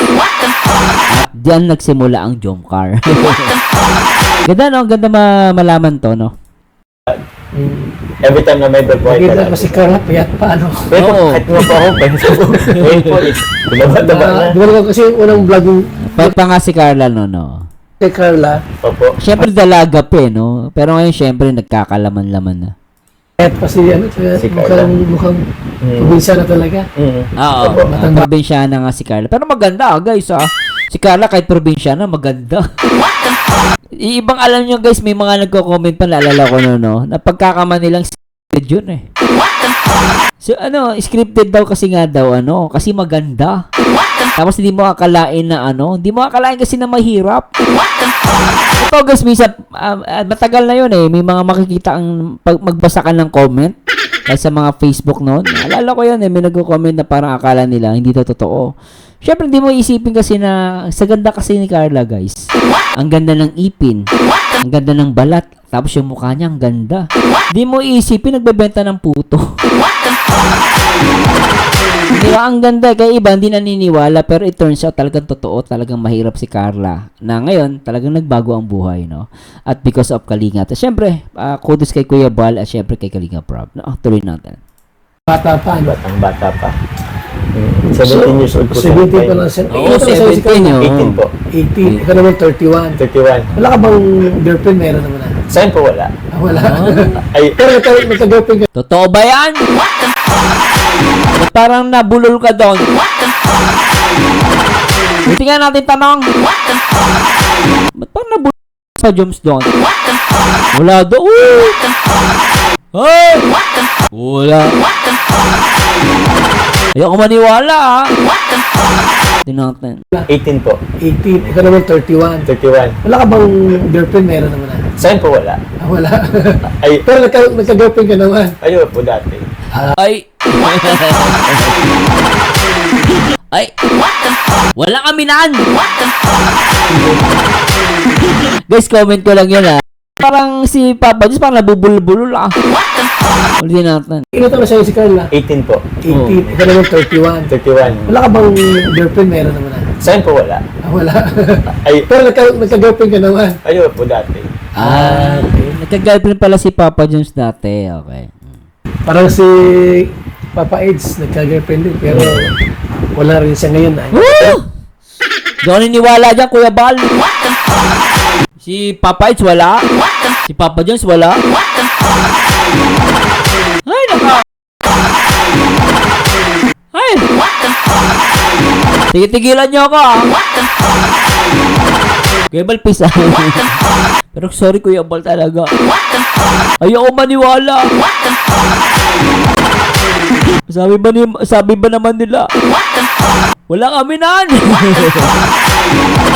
[SPEAKER 1] At diyan nagsimula ang Jomcar. Ganda no? Ganda malaman to, no?
[SPEAKER 2] Every time na may birthday
[SPEAKER 3] Nakita ko si Carla, payat pa, ano.
[SPEAKER 2] Pero
[SPEAKER 1] Oo.
[SPEAKER 2] kahit nga po ako, ngayon po is, tumaba-taba na.
[SPEAKER 3] Di ba naman kasi unang vlog yung
[SPEAKER 1] Pa nga si Carla, no?
[SPEAKER 3] kay Carla,
[SPEAKER 2] Opo.
[SPEAKER 1] Siyempre dalaga pa no? Pero ngayon siyempre nagkakalaman-laman na.
[SPEAKER 3] payat pa si,
[SPEAKER 2] Si Carla.
[SPEAKER 3] mukhang probinsya na talaga.
[SPEAKER 1] Oo,
[SPEAKER 2] Opo.
[SPEAKER 1] probinsyana nga si Carla. Pero maganda guys Si Carla kahit probinsyana, maganda. Ibang alam nyo guys, may mga nagko-comment pa, naalala ko no, na pagkakaman nilang scripted yun eh. So scripted daw kasi nga daw kasi maganda. Tapos hindi mo akalain na hindi mo akalain kasi na mahirap. Ito guys, minsan, matagal na yun eh, may mga makikita ang magbasa ka ng comment kahit sa mga Facebook noon. Alala ko yan eh, may nagko-comment na parang akala nila hindi to totoo. Syempre hindi mo isipin kasi na sa ganda kasi ni Carla guys. Ang ganda ng ipin, ang ganda ng balat, tapos yung mukha niya ang ganda. Hindi mo isipin nagbebenta ng puto. Di ba? Ang ganda. Kaya iba hindi naniniwala, pero it turns out talagang totoo, talagang mahirap si Carla. Na ngayon, talagang nagbago ang buhay, no? At because of Kalinga. At syempre, kudos kay Kuya Bal at syempre kay Kalinga Prab. No? Tuloy natin.
[SPEAKER 3] Bata pa, ano.
[SPEAKER 2] Bata pa. 17 years old po.
[SPEAKER 3] 17 pa lang siya.
[SPEAKER 1] Oo,
[SPEAKER 3] Ilan taon na sa'yo si
[SPEAKER 1] 17
[SPEAKER 3] Carla?
[SPEAKER 1] yun.
[SPEAKER 2] 18 po.
[SPEAKER 3] 18. Ikaw naman 31.
[SPEAKER 2] 31.
[SPEAKER 3] Wala ka bang girlfriend? Meron naman na.
[SPEAKER 2] Saan po wala?
[SPEAKER 3] Wala.
[SPEAKER 2] Ay,
[SPEAKER 3] Pero nagka-girlfriend ka.
[SPEAKER 1] Totoo ba yan? Ba't parang nabulol ka doon? Buti nga natin tanong. Ba't parang nabulol sa Joms doon? Wala doon. Hey! Wala. Ayoko maniwala Tinatin.
[SPEAKER 2] 18 po.
[SPEAKER 3] 18. Ikaw naman 31.
[SPEAKER 2] 31.
[SPEAKER 3] Wala ka bang girlfriend? Meron naman na.
[SPEAKER 2] Saan po wala?
[SPEAKER 3] Wala.
[SPEAKER 2] Ay,
[SPEAKER 3] Pero nagka-girlfriend ka naman.
[SPEAKER 2] ayun po dati.
[SPEAKER 1] Ay. Ay. Walang aminan. Guys, comment ko lang yun Parang si Papa Diyos parang nabubulol-bulol Ulitin natin.
[SPEAKER 3] Ilan taon na sa'yo si Carla?
[SPEAKER 2] 18 po.
[SPEAKER 3] 18. Ikaw naman 31.
[SPEAKER 2] 31.
[SPEAKER 3] Wala ka bang girlfriend? Meron naman na.
[SPEAKER 2] Saan po wala?
[SPEAKER 3] Wala.
[SPEAKER 2] Ay,
[SPEAKER 3] Pero nagka-girlfriend ka naman.
[SPEAKER 2] ayun po dati.
[SPEAKER 1] Okay. Nagka-girlfriend pala si Papa Jones dati. Okay.
[SPEAKER 3] Parang si Papa Eds, nagka-girlfriend din. Pero wala rin siya ngayon. Ay.
[SPEAKER 1] Woo! Di ako niniwala dyan, Kuya Bal. Si Papa It's wala. Si Papa Jones wala. Ay, naka. Ay. Tigil-tigilan niyo ako Kuya Bal, peace Pero sorry Kuya Bal talaga. Ayoko maniwala. Sabi ba naman nila? Walang aminan.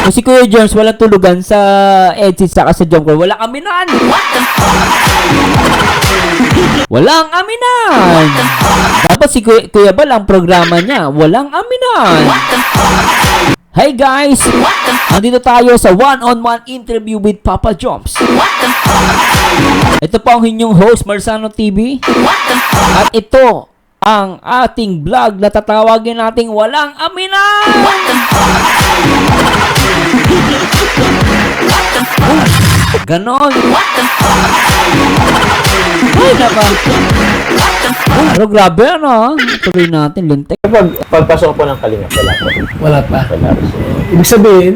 [SPEAKER 1] Kasi Kuya Jones walang tulugan sa Edsit saka sa Jomcar. Walang aminan. Walang aminan. Dapat si Kuya Bal ang programa niya. Walang aminan. Hi guys! Nandito tayo sa one-on-one interview with Papa Joms. Ito po ang inyong host, Marzano TV. At ito ang ating vlog na tatawagin nating walang aminan. Ganon. Ay, naka. Pero grabe ano, tuloy natin, lintik.
[SPEAKER 2] Pagpasok po ng Kalingap, wala po.
[SPEAKER 3] Wala pa.
[SPEAKER 2] Wala po.
[SPEAKER 3] Ibig sabihin,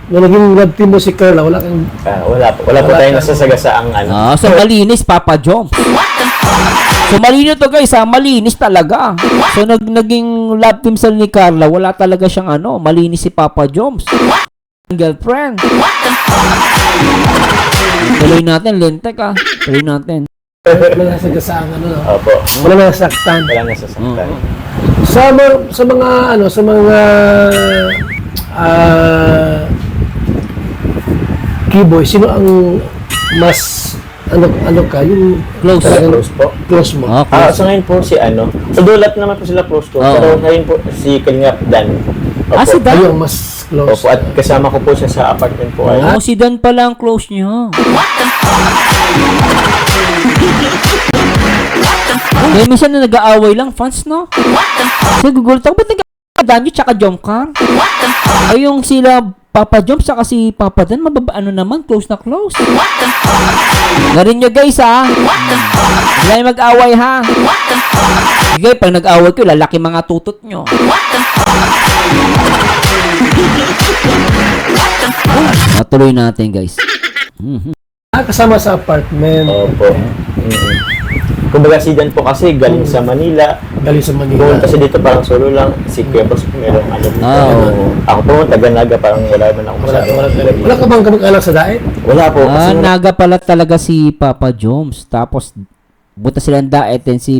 [SPEAKER 3] nung naging love team mo si Carla, wala kang...
[SPEAKER 2] Wala po. Wala po
[SPEAKER 3] Wala
[SPEAKER 2] tayong
[SPEAKER 3] kang-
[SPEAKER 2] nasasagasaang ano.
[SPEAKER 1] So malinis, Papa Joms. So malinis to guys ha, malinis talaga. So naging love team sa ni Carla, wala talaga siyang ano, malinis si Papa Joms. Girlfriend. Tuloy natin, lintek ah. Tuloy natin.
[SPEAKER 3] Wala nasagasaan, ano, no?
[SPEAKER 2] Opo.
[SPEAKER 3] Wala nasaktan.
[SPEAKER 2] Wala nasasaktan.
[SPEAKER 3] Sa mga, ano, sa mga... keyboy, sino ang mas... Ano ka? Yung...
[SPEAKER 1] Close.
[SPEAKER 3] talagang
[SPEAKER 2] Close po.
[SPEAKER 3] Close mo.
[SPEAKER 1] Okay.
[SPEAKER 2] Sa ngayon po si ano, sa dulat naman po sila close ko.
[SPEAKER 1] Oo.
[SPEAKER 2] Pero ngayon po si Kalingap Dan. Opo.
[SPEAKER 1] Si Dan.
[SPEAKER 3] Ayun, mas close.
[SPEAKER 2] Opo, at kasama ko po siya sa apartment po.
[SPEAKER 1] Oh, si Dan pala ang close niya. Kaya minsan na nag-aaway lang, fans, no? Kasi gugulat ako, ba't nag-aaway niyo tsaka Jomcar? Ay, yung sila Papa Jom tsaka si Papa Dan, ano naman, close na close. Narin nyo guys, ha? Hindi kayo mag-aaway, ha? Sige, pag nag-aaway ko, lalaki mga tutot nyo. Natuloy natin, guys.
[SPEAKER 3] Kasama sa apartment.
[SPEAKER 2] Opo. Kumbaga si Dan po kasi galing sa Manila.
[SPEAKER 3] Galing sa Manila.
[SPEAKER 2] Pumunta siya dito parang solo lang. Si Kuya Boss merong ano dito.
[SPEAKER 1] Oo.
[SPEAKER 2] Ako po, taga-Naga, parang wala man ako
[SPEAKER 3] Wala,
[SPEAKER 2] masyado.
[SPEAKER 3] wala ka bang kamag-anak sa daet?
[SPEAKER 2] Wala po. Kasi
[SPEAKER 1] Naga pala talaga si Papa Joms. Tapos, buta silang Daet. And si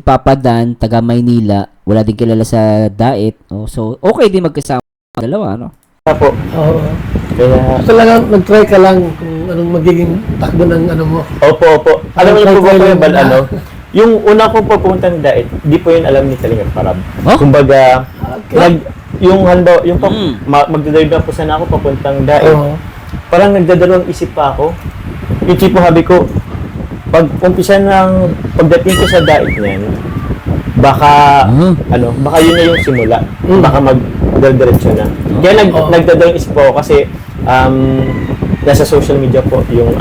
[SPEAKER 1] Papa Dan, taga Maynila. Wala din kilala sa Daet. Oh, so, okay din magkasama dalawa, no?
[SPEAKER 2] wala po.
[SPEAKER 3] Oo.
[SPEAKER 2] Kaya,
[SPEAKER 3] Talagang nag-try ka lang kung anong magiging takbo ng ano mo.
[SPEAKER 2] opo. Alam niyo po ba Kuya Bal,
[SPEAKER 3] Na-
[SPEAKER 2] ano? Yung una kong pupunta ng Daet, di po yun alam ni Kalingap Parab.
[SPEAKER 1] Oh?
[SPEAKER 2] Kumbaga,
[SPEAKER 3] Okay.
[SPEAKER 2] yung halimbawa, yung
[SPEAKER 1] Mm.
[SPEAKER 2] magdadrive na po sana ako papuntang Daet.
[SPEAKER 3] Oo.
[SPEAKER 2] Parang nagdadalawang isip pa ako. Yung tipo habi ko, pag umpisa ng pagdating ko sa Daet niyan, baka baka yun na yung simula. Baka magdiretso na. Kaya nagdadalawang isip ako kasi nasa social media po yung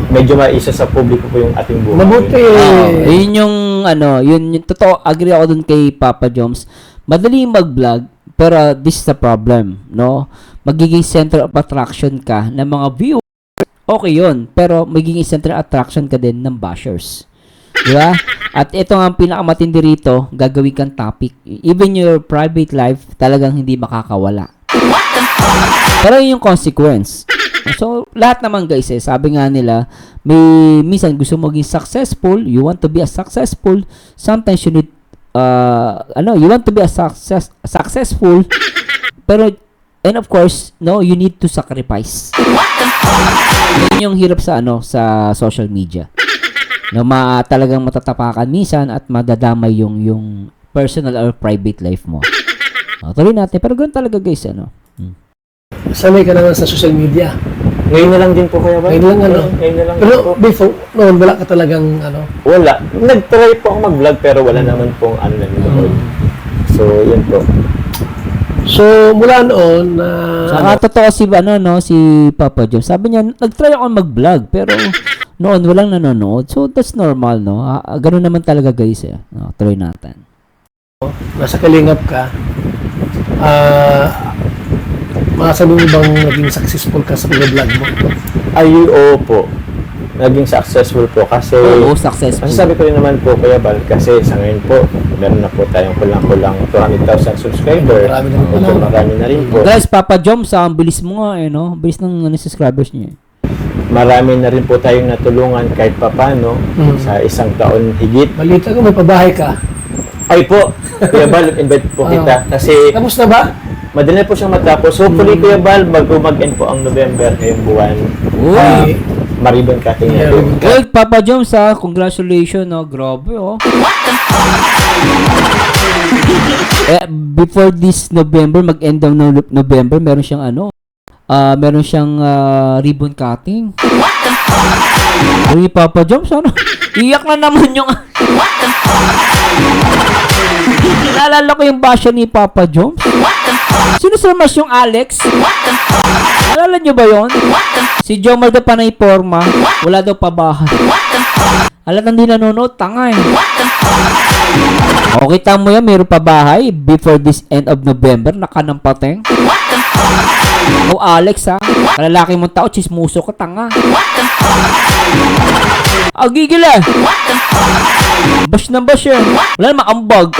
[SPEAKER 2] medyo maisa sa publiko po yung ating buhay.
[SPEAKER 3] Mabuti.
[SPEAKER 1] Yun yung yun yung totoo, agree ako dun kay Papa Joms. Madali mag-vlog, pero this is the problem, no? Magiging center of attraction ka ng mga viewers. Okay yun, pero magiging center of attraction ka din ng bashers. Di ba? At ito nga ang pinakamatindi rito, gagawin kang topic. Even your private life, talagang hindi makakawala. Pero yun yung consequence. So, lahat naman guys sabi nga nila, minsan gusto mo maging successful, you want to be a successful, sometimes you need, you want to be a successful, pero, and of course, no, you need to sacrifice. Yun yung hirap sa, sa social media. No, talagang matatapakan minsan at madadamay yung personal or private life mo. Tuloy natin, pero ganoon talaga guys,
[SPEAKER 3] Sanay ka naman sa social media.
[SPEAKER 2] Ngayon na lang din po Kuya Bal.
[SPEAKER 3] Ngayon lang, ano?
[SPEAKER 2] Ngayon na lang din
[SPEAKER 3] Pero
[SPEAKER 2] po.
[SPEAKER 3] before, noon, wala ka talagang
[SPEAKER 2] Wala. Nag-try po ako mag-vlog pero wala naman pong nanonood. So, yun po.
[SPEAKER 3] So, mula noon,
[SPEAKER 1] Saka totoo si si Papa Joe. Sabi niya, nag-try ako mag-vlog pero noon walang nanonood. So that's normal, no? Ganun naman talaga guys tuloy natin.
[SPEAKER 3] nasa Kalingap ka, masasabi mo bang naging successful ka sa pag-vlog mo?
[SPEAKER 2] Ay, oo po. Naging successful po kasi
[SPEAKER 1] Successful.
[SPEAKER 2] Kasi sabi ko rin naman po Kuya Bal kasi sa ngayon po meron na po tayong kulang-kulang 200,000 subscriber.
[SPEAKER 3] Marami na rin po.
[SPEAKER 2] Medyo marami na rin po.
[SPEAKER 1] Guys, Papa Jom, ang bilis mo nga no? Bilis ng subscribers niya.
[SPEAKER 2] Marami na rin po tayong natulungan kahit papano sa isang taon higit.
[SPEAKER 3] Balita ko, may pabahay ka.
[SPEAKER 2] Ay po, Kuya Bal, invite po kita kasi
[SPEAKER 3] Tapos na ba?
[SPEAKER 2] madali po siyang matapos. Hopefully Kuya Bal, mag-end po ang November ngayong buwan.
[SPEAKER 1] Uy!
[SPEAKER 2] Maribon cutting na po.
[SPEAKER 1] Well, Papa Jom, congratulations, no? Grabe, before this November, mag-end ng November, meron siyang meron siyang ribbon cutting. Uy, Papa Joms, ano? Iyak na naman yung... Naalala ko yung basya ni Papa Joms. Sino sa mas yung Alex? Naalala nyo ba yon? Si Jomar daw panay forma. Wala daw pabahay. Alat hindi nanonood, tanga eh. O, kita mo yan, mayroon pa bahay before this end of November, nakanampateng. O, Alex ha, kalalaki mong tao, chismuso ka, tanga. Gigil eh. Bash na bash eh. Wala naman ambag.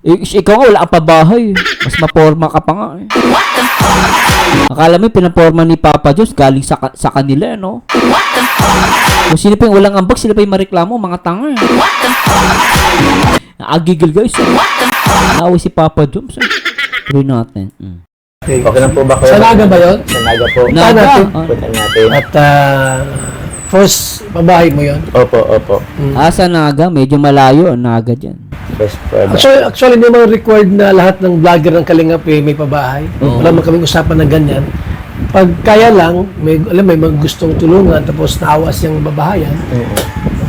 [SPEAKER 1] Ikaw nga, wala ang pabahay. Mas maporma ka pa nga eh. Akala mo yung pinaporma ni Papa Diyos galing sa kanila, no? Kung sino pa yung walang ambag, sila pa yung mareklamo, mga tanga eh. Gigil guys. Naaway si Papa Joms eh. Tuloy natin.
[SPEAKER 3] Okay.
[SPEAKER 2] Okay na po ba kayo?
[SPEAKER 3] Sa Naga ba yun?
[SPEAKER 2] Sa Naga po.
[SPEAKER 1] Naga.
[SPEAKER 2] Punta natin.
[SPEAKER 3] At first, pabahay mo yun?
[SPEAKER 2] Opo.
[SPEAKER 1] Sa Naga, medyo malayo ang Naga dyan.
[SPEAKER 2] First product.
[SPEAKER 3] Actually, hindi mo required na lahat ng vlogger ng Kalingap may pabahay. Wala man kaming usapan na ganyan. Pag kaya lang, may mga gustong tulungan, tapos naawa siyang babahayan,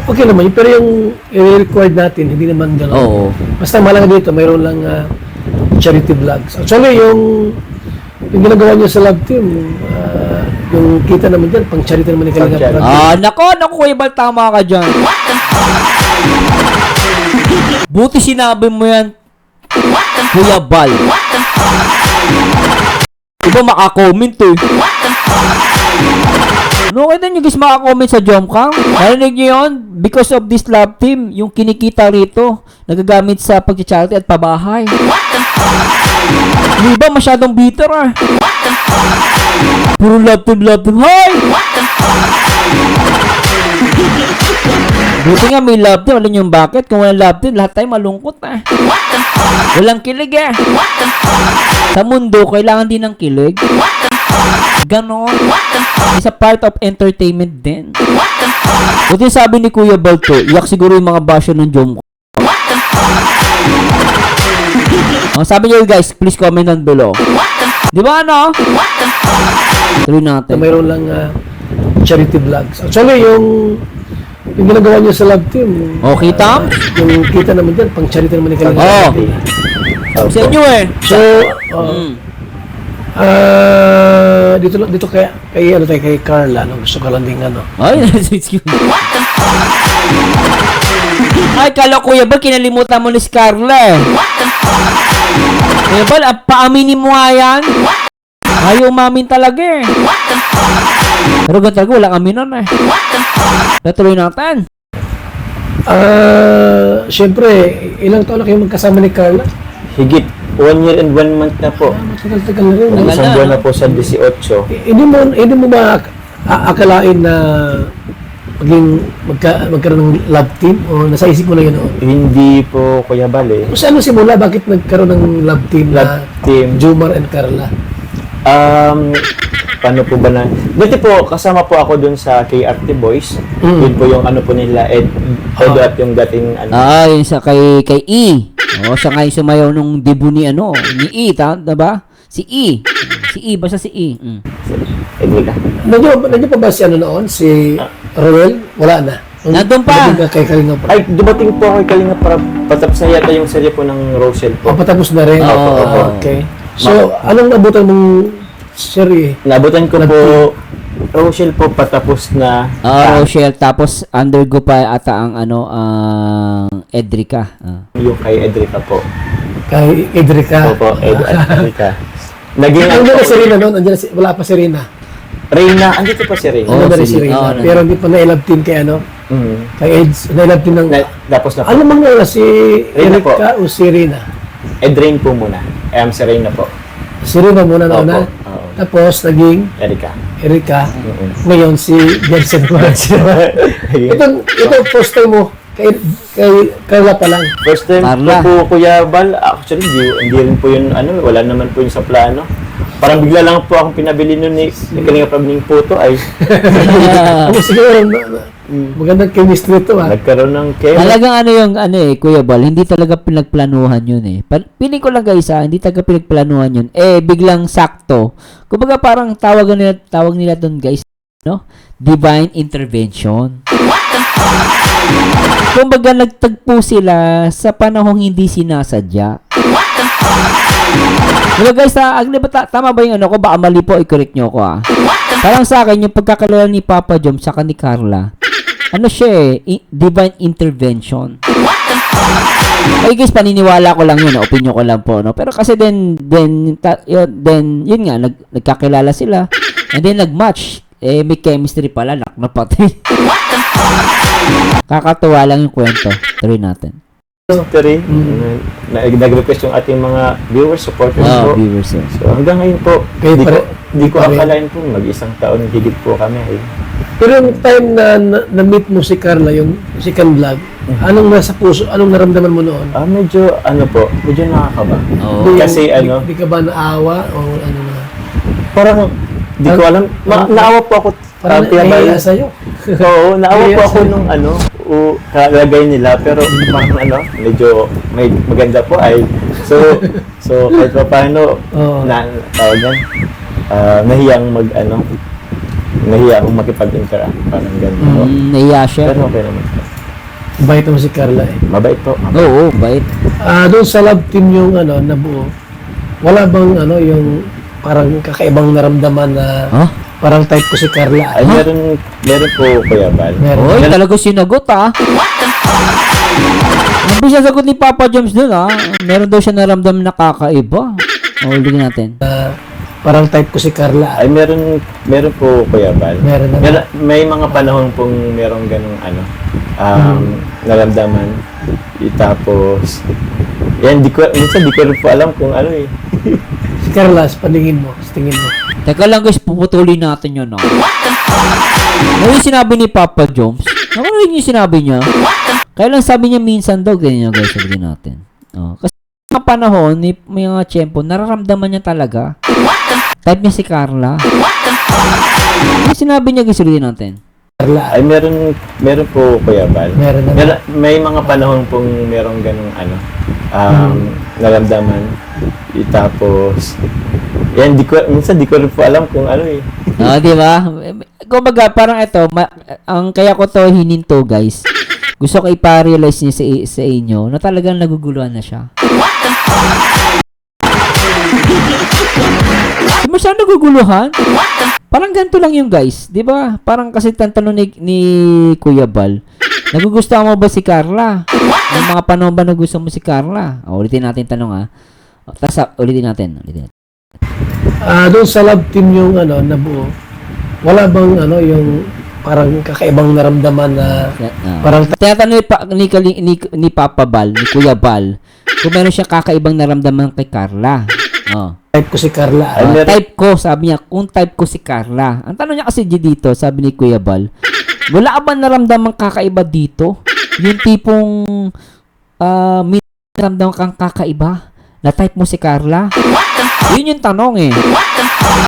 [SPEAKER 3] okay naman yun. Pero yung i-required natin, hindi naman gano'n.
[SPEAKER 1] Oo.
[SPEAKER 3] Basta malaga dito, mayroon lang charity vlogs. Actually, yung ginagawa niya sa love team, yung kita naman dyan, pang charity naman ni Kalingap.
[SPEAKER 1] Nako, Kuya Bal, tama ka dyan. Buti sinabi mo yan, Kuya Bal. Iba makakomment eh. No, kaya nyo guys makakomment sa Jomcam. Narinig nyo yun? Because of this love team, yung kinikita rito, nagagamit sa pag-charity at pabahay. Di ba masyadong bitter ah? Puro love team. Hoy! Buti nga may love team. Alam nyo yung bakit? Kung walang love team, lahat tayo malungkot eh. Walang kilig eh. Sa mundo, kailangan din ng kilig. Ganon. It's a part of entertainment din. Buti sabi ni Kuya Balto, iyak siguro yung mga basyo ng Jom. Sabi niyo guys, please comment down below. Di ba ano? Tuloy natin.
[SPEAKER 3] Mayroon lang charity vlogs. Actually, yung ginagawa niya sa love team.
[SPEAKER 1] Okay, Tam?
[SPEAKER 3] Yung kita naman dyan, pang charity naman ni Kalingap.
[SPEAKER 1] Sa inyo eh.
[SPEAKER 3] So, dito kay Carla, no? Gusto ka lang din ano.
[SPEAKER 1] Ay, excuse me. Ay, kala Kuya Bal, kinalimutan mo ni Scarla eh. Kuya Bal, paaminin mo nga yan. Ayaw umamin talaga eh. Pero ganun talaga, walang aminon eh. Natuloy natin.
[SPEAKER 3] Siyempre, ilang taon na kayo magkasama ni Carla?
[SPEAKER 2] Higit 1 year and 1 month na po.
[SPEAKER 3] Matagal-tagal na rin. no?
[SPEAKER 1] Tagal.
[SPEAKER 2] Isang buwan na po sa 18.
[SPEAKER 3] Hindi mo ba akalain na magkaroon ng love team o nasa isip mo na yun noon?
[SPEAKER 2] Hindi po Kuya Bal eh.
[SPEAKER 3] Kung saan simula, bakit nagkaroon ng love team
[SPEAKER 2] Love
[SPEAKER 3] na
[SPEAKER 2] team.
[SPEAKER 3] Jomar and Carla?
[SPEAKER 2] Paano po ba na? Dati po, kasama po ako dun sa KRT Boys. Yun po yung ano po nila, Edo at yung dating ano.
[SPEAKER 1] Yun sa kay E. Siya nga yung sumayaw nung debut ni E, diba? Si E, basta si E.
[SPEAKER 2] Edwila.
[SPEAKER 3] Nandiyo pa ba si ano noon? Si Roel? Wala na.
[SPEAKER 1] Nandun pa.
[SPEAKER 3] Dumating ka kay Kalingap.
[SPEAKER 2] Ay, dumating po ako kay Kalinga para patapos na yata yung serye po ng Rosel po.
[SPEAKER 3] Patapos na rin.
[SPEAKER 1] Oo.
[SPEAKER 3] Okay. So, anong nabutan mong serye?
[SPEAKER 2] Nabutan ko po, Rosel po patapos na.
[SPEAKER 1] Rochelle, tapos undergo pa ata ang Edrica.
[SPEAKER 2] Yung kay Edrica po.
[SPEAKER 3] Kay Edrica.
[SPEAKER 2] Opo, Edrica. Naging
[SPEAKER 3] Nandiyan na si Rina noon? Wala pa si Rina.
[SPEAKER 2] Reyna, andito pa si Reyna.
[SPEAKER 1] Oh,
[SPEAKER 3] Nandiyan na si
[SPEAKER 1] sige.
[SPEAKER 3] Rina.
[SPEAKER 1] Oo,
[SPEAKER 3] Pero hindi pa na-love team kay kay Eds. Na-love team ng...
[SPEAKER 2] Tapos na po.
[SPEAKER 3] Ano mang nga si
[SPEAKER 2] Rina po.
[SPEAKER 3] Erica o si Rina?
[SPEAKER 2] Edrain po muna. Si Reyna po.
[SPEAKER 3] Si Rina muna na
[SPEAKER 2] Opo,
[SPEAKER 3] una.
[SPEAKER 2] oo.
[SPEAKER 3] Tapos naging
[SPEAKER 2] Erika.
[SPEAKER 3] Erica. Ngayon si Jensen. Ito first time mo kay Carla pa lang.
[SPEAKER 2] First time
[SPEAKER 1] Carla.
[SPEAKER 2] po Kuya Bal, actually hindi rin po yun, wala naman po yun sa plano. Parang bigla lang po akong pinabili nun ni Kalinga Prab ng photo ay
[SPEAKER 3] Ako siguro magandang chemistry to ha.
[SPEAKER 2] nagkaroon ng chemo.
[SPEAKER 1] Talagang Kuya Bal, hindi talaga pinagplanuhan yun eh. Piling ko lang guys hindi talaga pinagplanuhan yun. Biglang sakto. Kumbaga parang tawag nila doon guys, no? Divine intervention. Kumbaga nagtagpo sila sa panahong hindi sinasadya. Diba guys, tama ba yung ano ko? Baka mali po, i-correct nyo ko Parang sa akin, yung pagkakalala ni Papa Jom saka ni Carla, ano siya divine intervention. Ay guys, paniniwala ko lang yun, opinion ko lang po, no? Pero kasi then yun nga, nagkakilala sila, and then nag-match, may chemistry pala, nakapatid. Kakatuwa lang yung kwento. Tuloy natin.
[SPEAKER 2] History, nag-request yung ating mga viewers, supporters po.
[SPEAKER 1] Viewers.
[SPEAKER 2] So hanggang ngayon po, di ko
[SPEAKER 3] pare-
[SPEAKER 2] akalain po, mag-isang taon higit po kami.
[SPEAKER 3] Pero yung time na-meet mo si Carla, yung second vlog, anong nasa puso, anong naramdaman mo noon?
[SPEAKER 2] Medyo, medyo nakakaba.
[SPEAKER 1] Oo.
[SPEAKER 2] Kasi
[SPEAKER 3] Di ka ba naawa o ano na?
[SPEAKER 2] parang, di ko alam, naawa po ako.
[SPEAKER 3] Parang nahiya sa'yo.
[SPEAKER 2] Oo, naawa po
[SPEAKER 3] Nahiya
[SPEAKER 2] ako
[SPEAKER 3] sa'yo.
[SPEAKER 2] nung kalagay nila, pero parang medyo may maganda po ay. So kahit pa paano,
[SPEAKER 3] Oo.
[SPEAKER 2] tawagan, nahiyang nahiyang makipag-interact, parang gano'n po.
[SPEAKER 1] Nahiya siya.
[SPEAKER 2] Pero okay naman po.
[SPEAKER 3] Bait mo si Carla eh.
[SPEAKER 2] Mabait po.
[SPEAKER 1] Oo, bait.
[SPEAKER 3] Doon sa love team yung nabuo, wala bang yung parang kakaibang naramdaman na parang type ko si Carla?
[SPEAKER 2] Ay, meron po, Kuya Bal.
[SPEAKER 3] Meron.
[SPEAKER 1] Oy, talaga sinagot Hindi siya sagot ni Papa Joms dun Meron daw siya naramdaman na kakaiba. Ulitin natin.
[SPEAKER 3] Parang type ko si Carla.
[SPEAKER 2] Ay, meron po, Kuya Bal.
[SPEAKER 3] Meron naman.
[SPEAKER 2] May mga panahon pong merong ganung naramdaman. Tapos, yan, minsan di ko rin po alam kung ano eh.
[SPEAKER 3] Si Carla, sa paningin mo, sa tingin mo.
[SPEAKER 1] Teka lang guys, puputulin natin yun Ano yung sinabi ni Papa Joms? Ano yung sinabi niya? Kaya lang sabi niya minsan daw, ganyan guys, sabihin natin. Kasi mga panahon, may mga tiyempo, nararamdaman niya talaga. Type niya si Carla. Ano sinabi niya guys, sabihin natin?
[SPEAKER 3] Carla.
[SPEAKER 2] Ay, meron po, Kuya Bal.
[SPEAKER 3] Meron naman.
[SPEAKER 2] May mga panahon pong merong ganung naramdaman. Tapos, yan, minsan di ko rin po alam kung ano eh.
[SPEAKER 1] Di ba? Kumbaga, parang ito, ang kaya ko to hininto, guys. Gusto ko ipa-realize niya sa inyo na talagang naguguluhan na siya. Di ba siya naguguluhan? Parang ganito lang yung guys, 'di ba? Parang kasi tanong ni Kuya Bal, nagugustuhan mo ba si Carla? May mga panahon ba na gusto mo si Carla? Ulitin natin tanong Tapos ulitin natin.
[SPEAKER 3] Doon sa love team yung nabuo, wala bang yung parang kakaibang naramdaman na parang
[SPEAKER 1] tinatanong ni Papa Bal, ni Kuya Bal, kung meron siya kakaibang naramdaman kay Carla.
[SPEAKER 3] type ko si Carla.
[SPEAKER 1] Type ko, sabi niya, kung type ko si Carla. Ang tanong niya kasi dito, sabi ni Kuya Bal, wala ka ba naramdaman kakaiba dito? Yung tipong may naramdaman kang kakaiba na type mo si Carla? Yun yung tanong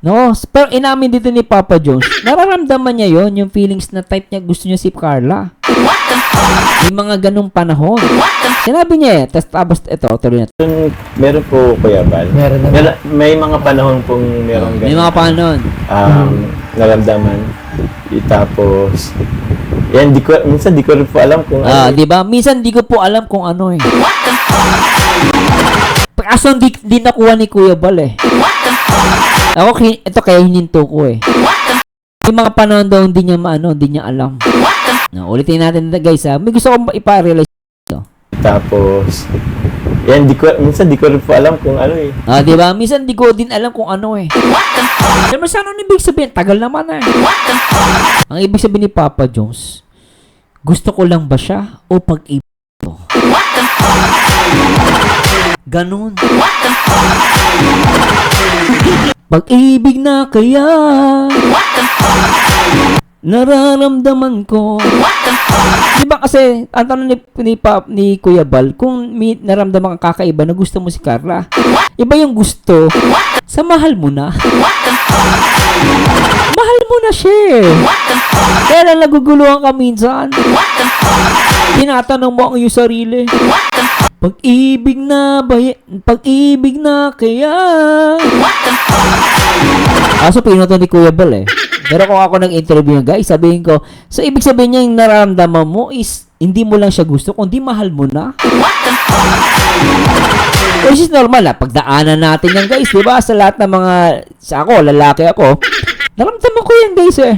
[SPEAKER 1] No, pero inamin dito ni Papa Jones, nararamdaman niya yon yung feelings na type niya, gusto niya si Carla. Yung mga ganung panahon. Sinabi niya tapos ito, tuloy na.
[SPEAKER 2] Meron po, Kuya Bal.
[SPEAKER 3] Meron naman.
[SPEAKER 2] May mga panahon pong merong ganun.
[SPEAKER 1] May mga panahon.
[SPEAKER 2] Naramdaman. Tapos, yan, minsan di ko rin po alam kung ano.
[SPEAKER 1] Di ba? Minsan di ko po alam kung ano Kaso di nakuha ni Kuya Bal Ako, ito kaya hininto ko Yung mga panahon daw hindi niya alam. Ulitin natin guys May gusto kong ipa-realize ito.
[SPEAKER 2] Tapos, yan, minsan di ko rin po alam kung ano eh.
[SPEAKER 1] Di ba? Minsan di ko din alam kung ano Pero sa ano ibig sabihin? Tagal naman Ang ibig sabihin ni Papa Jones, gusto ko lang ba siya o pag-ibig ko? Ganun. Pag-ibig na kaya nararamdaman ko. Di ba kasi, ang tanong ni Kuya Bal, kung may naramdaman kang kakaiba na gusto mo si Carla, iba yung gusto, sa mahal mo na. Mahal mo na siya Kaya lang naguguluhan ka minsan. Tinatanong mo ang iyong sarili. Pag-ibig na kaya. So, pinuto ni Kuya Bal Pero kung ako nag-interview niya, guys, sabihin ko, so ibig sabihin niya yung nararamdaman mo is hindi mo lang siya gusto, kundi mahal mo na. Which is normal lah. Pagdaanan natin yan, guys, di ba? Sa lahat ng mga, sa ako, lalaki ako, naramdaman ko yan, guys, eh.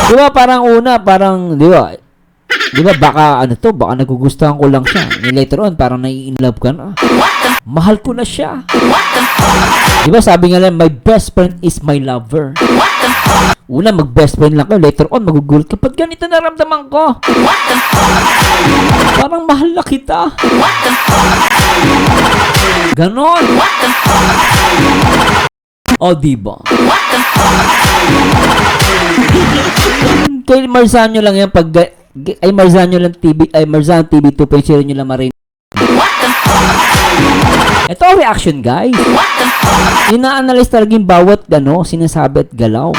[SPEAKER 1] Di ba, parang una, parang, di ba, baka, baka nagugustuhan ko lang siya. And later on, parang nai-inlove ka na. Mahal ko na siya. Di ba, sabi nga lang, my best friend is my lover. Una, mag-best friend lang kayo. Later on, magugulat ka. Ba't ganito naramdaman ko? Parang mahal na kita. Ganon. O, diba? Kay Marzano lang yan pag... Ay, Marzano lang TV... Ay, Marzano TV 2.0 nyo lang marin. Ito ang reaction, guys. Ina-analyze talaga yung bawat sinasabi at galaw.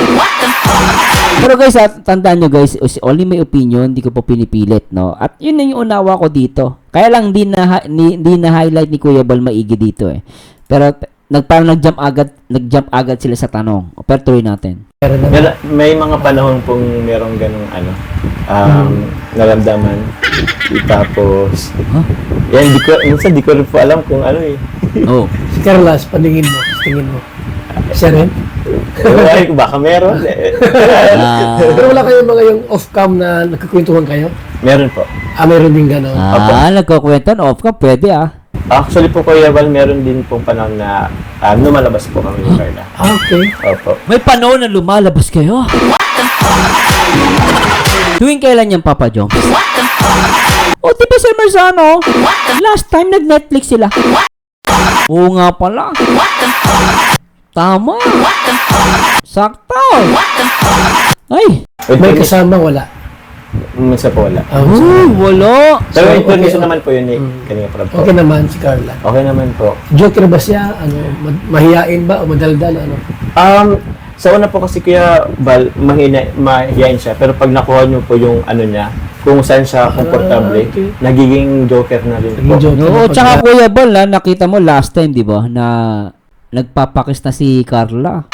[SPEAKER 1] Pero guys, tandaan nyo guys, only my opinion, hindi ko po pinipilit, no? At yun na yung unawa ko dito. Kaya lang di na highlight ni Kuya Bal maigi dito eh. Pero parang nag-jump agad sila sa tanong. Pero tuloy natin.
[SPEAKER 2] May mga panahon pong merong ganung naramdaman. Tapos, yan, minsan di ko rin po alam kung ano eh.
[SPEAKER 1] Oh.
[SPEAKER 3] Si Carlas, paningin mo. Tingin mo. Siya rin?
[SPEAKER 2] Ay, baka meron.
[SPEAKER 3] Pero wala kayong mga yung off-cam na nagkukwentuhan kayo?
[SPEAKER 2] Meron po.
[SPEAKER 3] Meron din gano'n.
[SPEAKER 1] Nagkukwentan, off ka, pwede
[SPEAKER 2] Actually po, Kuya Val, meron din pong panahon na lumalabas po kami ni Carla.
[SPEAKER 3] Okay.
[SPEAKER 2] Opo.
[SPEAKER 1] May panahon na lumalabas kayo. Tuwing kailan yan, Papa Joms? O, di ba Sir Marzano? Last time nag-Netflix sila. Oo nga pala. Tama. Sakto. Ay.
[SPEAKER 3] May kasama, wala.
[SPEAKER 2] Minsan po wala.
[SPEAKER 1] Wala.
[SPEAKER 2] Pero
[SPEAKER 3] So,
[SPEAKER 2] information
[SPEAKER 3] okay.
[SPEAKER 2] naman po yun eh. Kanina pa po.
[SPEAKER 3] Okay naman si Carla.
[SPEAKER 2] Okay naman po.
[SPEAKER 3] Joker ba siya? Mahiyain ba o madaldal?
[SPEAKER 2] Sa una po kasi Kuya Val, mahihain siya. Pero pag nakuha niyo po yung niya, kung saan siya komportable,
[SPEAKER 3] okay.
[SPEAKER 2] nagiging joker na rin po.
[SPEAKER 3] Naging joker.
[SPEAKER 1] Oo, tsaka Kuya Bal, nakita mo last time, di ba, na nagpapakis na si Carla.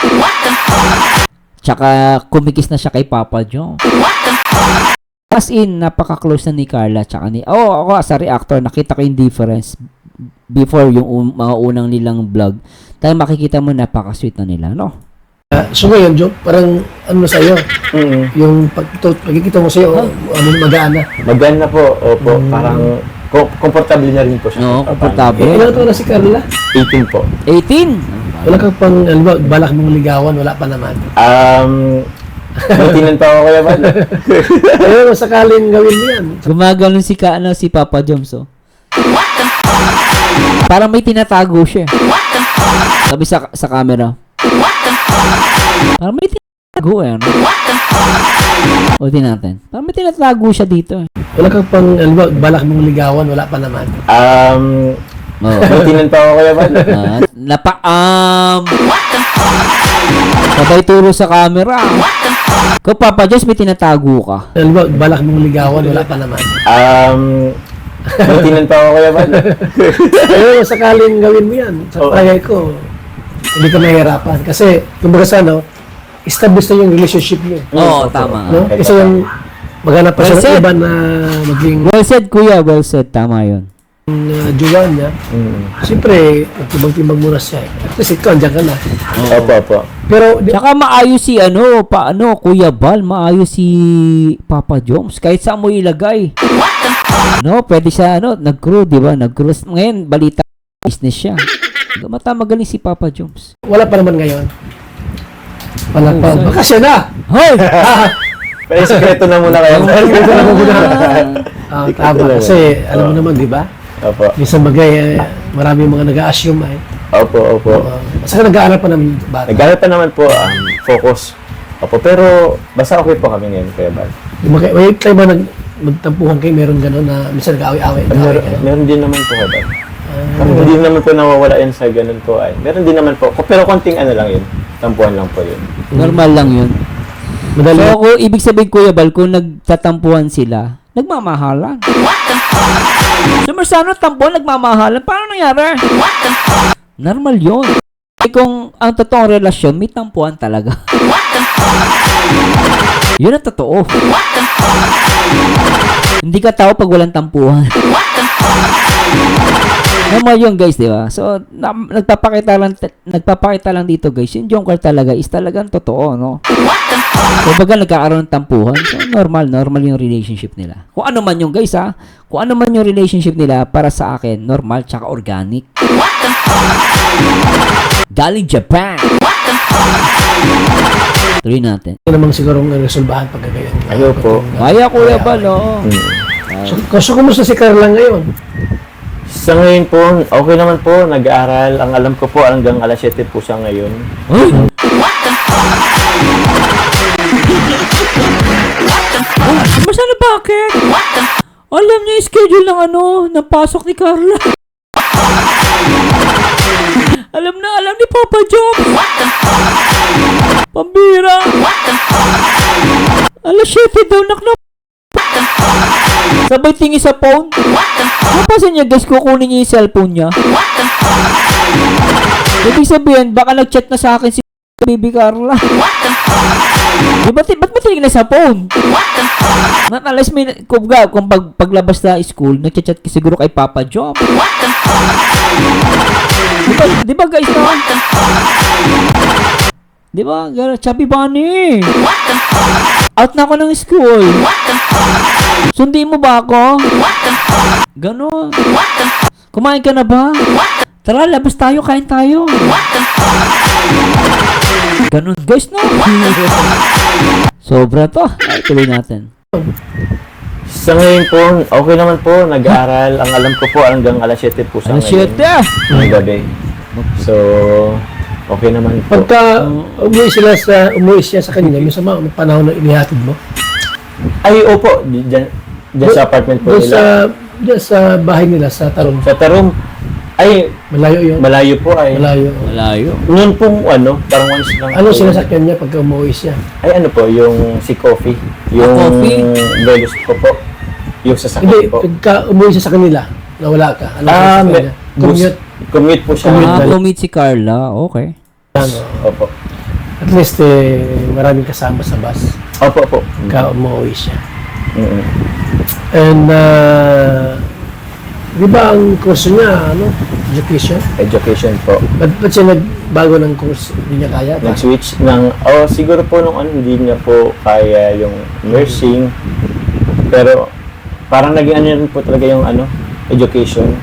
[SPEAKER 1] Tsaka kumikis na siya kay Papa John. As in, napaka-close na ni Carla tsaka ako as a reactor, nakita ko yung difference before yung mga unang nilang vlog. Tayo makikita mo, napaka-sweet na nila, no?
[SPEAKER 3] So ngayon, Joe, parang sa'yo? Yung pagkikita mo sa'yo, magaan na?
[SPEAKER 2] Magaan na po, opo. Parang komportable na rin po siya.
[SPEAKER 1] No, komportable.
[SPEAKER 3] Ilan taon na si Carla?
[SPEAKER 2] 18 po.
[SPEAKER 1] 18?
[SPEAKER 3] Wala kang pang, balak mong ligawan, wala pa naman.
[SPEAKER 2] Matinan pa ako Kuya Val.
[SPEAKER 3] Ayun, sakaling gawin mo yan.
[SPEAKER 1] Gumaganon si Papa Joms, oh. Parang may tinatago siya. Sabi sa camera. Parang may tinatago eh, ano? O, din natin. Parang may tinatago siya dito eh.
[SPEAKER 3] Wala kang pang, balak mong ligawan, wala pa naman.
[SPEAKER 2] Matinan pa ako Kuya Val.
[SPEAKER 1] Sabay turo sa camera. Kung Papa Joms, may tinatago ka.
[SPEAKER 3] Balak mong ligawan, wala pa naman.
[SPEAKER 2] Matinan pa ako Kuya Val.
[SPEAKER 3] Ayun, sakaling gawin mo yan. Sa palagay ko, hindi ka mahirapan. Kasi, kumbaga sa establish na yung relationship niyo.
[SPEAKER 1] Oo, tama.
[SPEAKER 3] No? Kasi yung maghanap pa siya ng iba na maging
[SPEAKER 1] Well said, Kuya. Well said. Tama yun.
[SPEAKER 3] jowa niya. Siyempre, magtibag-tibag muna siya. At least ikaw, andyan ka na.
[SPEAKER 2] Opo.
[SPEAKER 3] Pero,
[SPEAKER 1] Tsaka maayos si Kuya Bal, maayos si Papa Joms. Kahit saan mo ilagay. No, pwede siya, nag-crew, di ba? Nag-crew. Ngayon, balita, business siya. Magaling si Papa Joms.
[SPEAKER 3] wala pa naman ngayon. Wala pa. Bakasyon na!
[SPEAKER 1] Hoy!
[SPEAKER 2] Pero sekreto na muna kayo.
[SPEAKER 3] Tama. Kasi, alam mo naman, di ba?
[SPEAKER 2] Opo.
[SPEAKER 3] Minsan bagay, marami mga nag-a-assume ay.
[SPEAKER 2] Opo.
[SPEAKER 3] Saka nag-aaral pa ng bata.
[SPEAKER 2] Naghanap pa naman po focus. Opo, pero basta okay po kami ngayon, Kuya Val.
[SPEAKER 3] May tayo ba magtampuhan kayo, meron gano'n na minsan nag-away-away.
[SPEAKER 2] Meron din naman po, Kuya Val. Hindi naman po nawawala yan sa ganun po ay. Meron din naman po. Pero konting lang yun. Tampuhan lang po yun.
[SPEAKER 1] Normal lang yun.
[SPEAKER 3] Madali.
[SPEAKER 1] So, kung ibig sabihin, Kuya Bal, kung nagtatampuhan sila, nagmamahalan. So, Marzano, tampuhan, nagmamahalan. Paano nangyari? Normal yun. Kung ang totoong relasyon, may tampuhan talaga. Yun ang totoo. Hindi ka tao pag walang tampuhan. Naman yun guys, di ba? So, nagpapakita lang dito guys, yung Jonker talaga is talagang totoo, no? Kumbaga nagkakaroon ng tampuhan, so normal yung relationship nila. Kung ano man yung guys ha, kung ano man yung relationship nila para sa akin, normal tsaka organic. Galing Japan. Tuloy natin.
[SPEAKER 3] Ito namang siguro ang resolbahan pagka ganyan.
[SPEAKER 2] Ayaw po.
[SPEAKER 1] Kaya Kuya Bal, no?
[SPEAKER 3] So, kumusta si Carla ngayon?
[SPEAKER 2] Sa ngayon po, okay naman po, nag-aaral. Ang alam ko po, hanggang alas 7 po siya ngayon.
[SPEAKER 1] Ay! Masana bakit? Alam niya yung schedule ng ng pasok ni Carla. Alam ni Papa Job. Pambira. Alas 7 daw, naknap. Sabay tingin sa phone. Napasin niya guys, kukunin niya yung cellphone niya. Ibig sabihin, baka nag-chat na sa akin si Baby Carla. Ba't matingin na sa phone? Nakalas may, kung paglabas na school, nag-chat siguro kay Papa Job. Di ba guys na? Di ba? Chubby Bunny. Out na ako ng school. Sundin mo ba ako? Ganon. Kumain ka na ba? Tara, labas tayo, kain tayo. Ganon guys, no? Sobra to. Ay, tuloy natin.
[SPEAKER 2] Sa ngayon po, okay naman po, nag-aaral. Ang alam ko po, hanggang alas 7 po siya
[SPEAKER 1] Alas
[SPEAKER 2] ngayon.
[SPEAKER 1] 7.
[SPEAKER 2] Ng gabi. So, okay naman po.
[SPEAKER 3] Pagka umuwi siya sa kanila, may sama may panahon na inihatid mo?
[SPEAKER 2] Ay, opo, dyan sa apartment po
[SPEAKER 3] Doon
[SPEAKER 2] nila.
[SPEAKER 3] Diyan sa bahay nila, sa Tarong.
[SPEAKER 2] Sa Tarum, ay,
[SPEAKER 3] Malayo yun.
[SPEAKER 2] malayo po ay.
[SPEAKER 1] Malayo.
[SPEAKER 2] Noon pong parang once lang.
[SPEAKER 3] Ano
[SPEAKER 2] po.
[SPEAKER 3] sinasakyan niya pagka umuwi siya?
[SPEAKER 2] Ay, ano po, yung si Coffee. Yung
[SPEAKER 1] Coffee?
[SPEAKER 2] Velos ko po. Yung sasakyan
[SPEAKER 3] Hindi,
[SPEAKER 2] po.
[SPEAKER 3] pagka umuwi siya sa kanila, nawala ka. Ano
[SPEAKER 2] Ah,
[SPEAKER 3] sinasakyan niya? Commute.
[SPEAKER 2] Commute po siya.
[SPEAKER 1] Commute si Carla. Okay.
[SPEAKER 3] Lang,
[SPEAKER 2] Opo.
[SPEAKER 3] At least, maraming kasama sa bus.
[SPEAKER 2] Opo, opo.
[SPEAKER 3] Pagka umuwi siya.
[SPEAKER 2] Mm-mm.
[SPEAKER 3] And, di ba ang kurso niya, education?
[SPEAKER 2] Education po.
[SPEAKER 3] Ba't siya nagbago ng course? Hindi niya kaya?
[SPEAKER 2] Nag-switch ng, siguro po nung hindi niya po kaya yung nursing. Pero, parang naging rin po talaga yung education.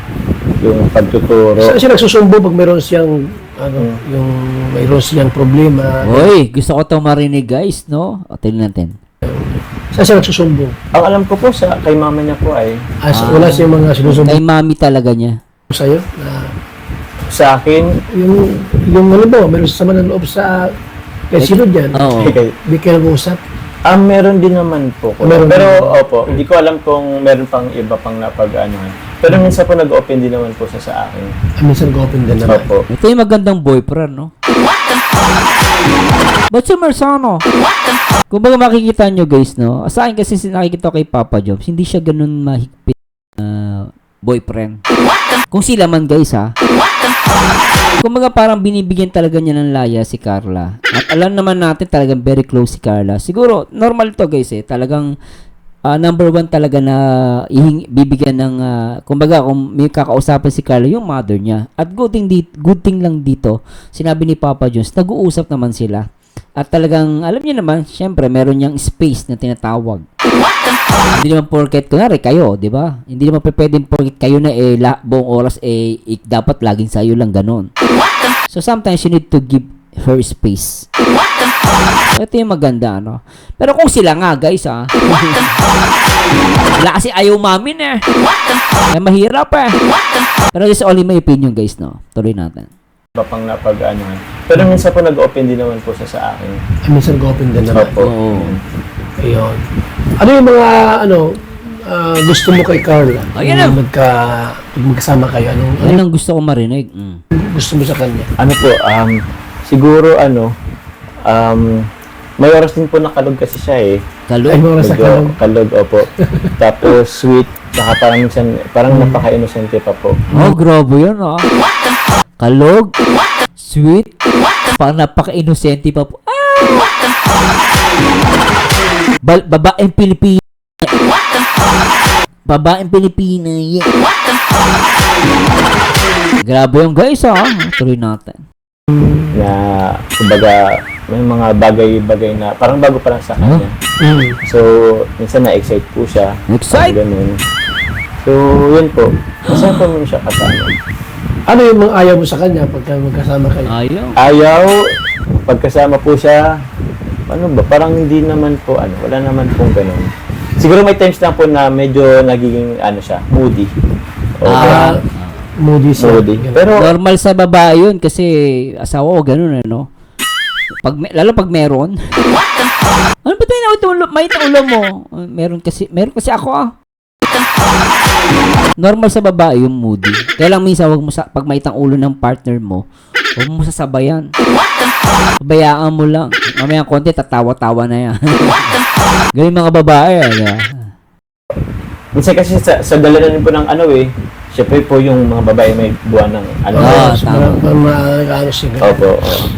[SPEAKER 2] Yung pagtuturo.
[SPEAKER 3] Saan siya nagsusumbo pag mayroon siyang, yung mayroon siyang problema?
[SPEAKER 1] Hoy, gusto ko itong marinig guys, no? O, tingnan natin.
[SPEAKER 3] Saan siya nagsusumbo?
[SPEAKER 2] Ang alam ko po kay mama niya po ay,
[SPEAKER 3] Wala siyang mga sinusumbo
[SPEAKER 1] Kay mami talaga niya.
[SPEAKER 3] sa'yo? Na,
[SPEAKER 2] sa akin,
[SPEAKER 3] yung mayroon sa sama ng loob sa kaya sino dyan?
[SPEAKER 1] Oo.
[SPEAKER 3] Di kayo nag-uusap?
[SPEAKER 2] meron din naman po.
[SPEAKER 3] Meron
[SPEAKER 2] Pero,
[SPEAKER 3] din.
[SPEAKER 2] opo, hindi ko alam kung meron pang iba pang napag-anuhan. Pero minsan po nag-open din naman po sa akin.
[SPEAKER 3] Minsan nag-open din naman.
[SPEAKER 2] Opo.
[SPEAKER 1] Ito yung magandang boyfriend, no? Ba't si Marsano? Kung baga makikita nyo guys, no? Sa akin kasi nakikita ko kay Papa Jobs, hindi siya ganun mahigpit na boyfriend. Kung sila man guys, ha? Kung baga parang binibigyan talaga niya ng laya si Carla. At alam naman natin talagang very close si Carla. Siguro, normal to guys talagang number one talaga na bibigyan ng kumbaga kung may kakausapan si Carla yung mother niya. At good thing lang dito, sinabi ni Papa Jones, nag-uusap naman sila. At talagang alam niya naman, syempre meron niyang space na tinatawag. Hindi naman porket kunwari kayo, di ba? Hindi naman pwedeng porket kayo na buong oras dapat laging sayo lang ganon. So sometimes you need to give her space. Ito yung maganda, no? Pero kung sila nga, guys, wala kasi ayaw mamin eh. Mahirap eh. Pero this is only my opinion, guys, no? Tuloy natin.
[SPEAKER 2] Iba pang napag-anuhan. Pero minsan po nag-open din naman po sa akin.
[SPEAKER 3] Minsan nag-open din naman.
[SPEAKER 2] Opo.
[SPEAKER 1] Oo.
[SPEAKER 3] Ayun. Ano yung mga, gusto mo kay Carla?
[SPEAKER 1] Ayun na.
[SPEAKER 3] Magkasama kayo. Ano
[SPEAKER 1] Yan ang gusto ko marinig.
[SPEAKER 3] gusto mo sa kanya?
[SPEAKER 2] Ano po, siguro may oras din po nakalog kasi siya eh.
[SPEAKER 1] Kalog.
[SPEAKER 3] Ay, mga sa
[SPEAKER 2] Medyo
[SPEAKER 3] kalong.
[SPEAKER 2] kalog, opo. Tapos sweet, saka parang minsan, parang napaka-innocente pa po.
[SPEAKER 1] Oh, grabe yun, Kalog. Sweet. Parang napaka-inosente pa po. Babaeng Pilipina. Babaeng Pilipina. Yeah. Grabe yung guys, tuloy natin.
[SPEAKER 2] Na, kumbaga, may mga bagay-bagay na parang bago pa lang sa kanya. So, minsan na-excite po siya.
[SPEAKER 1] Excite?
[SPEAKER 2] Ganun. So, yun po. Masaya po mo siya kasama.
[SPEAKER 3] Ano yung mga ayaw mo sa kanya pagka magkasama kayo?
[SPEAKER 1] Ayaw.
[SPEAKER 2] Ayaw, pagkasama po siya, ano ba, parang hindi naman po, wala naman pong ganun. Siguro may times lang po na medyo nagiging, siya, moody. O,
[SPEAKER 3] Moody siya.
[SPEAKER 2] moody.
[SPEAKER 3] Ganun.
[SPEAKER 2] Pero,
[SPEAKER 1] Normal sa babae yun kasi asawa ko ganun ano. Lalo pag meron. Ano ba tayo may ulo mo? Meron kasi ako Normal sa babae yung moody. Kaya lang minsan wag mo pag maitang ulo ng partner mo, wag mo sasabayan. Bayaan mo lang. Mamaya konti tatawa-tawa na yan. Ganyan mga babae.
[SPEAKER 2] minsan kasi sa dala na rin po ng syempre po yung mga babae may buwan ng
[SPEAKER 1] Tama.
[SPEAKER 3] Ano siya.
[SPEAKER 2] Opo.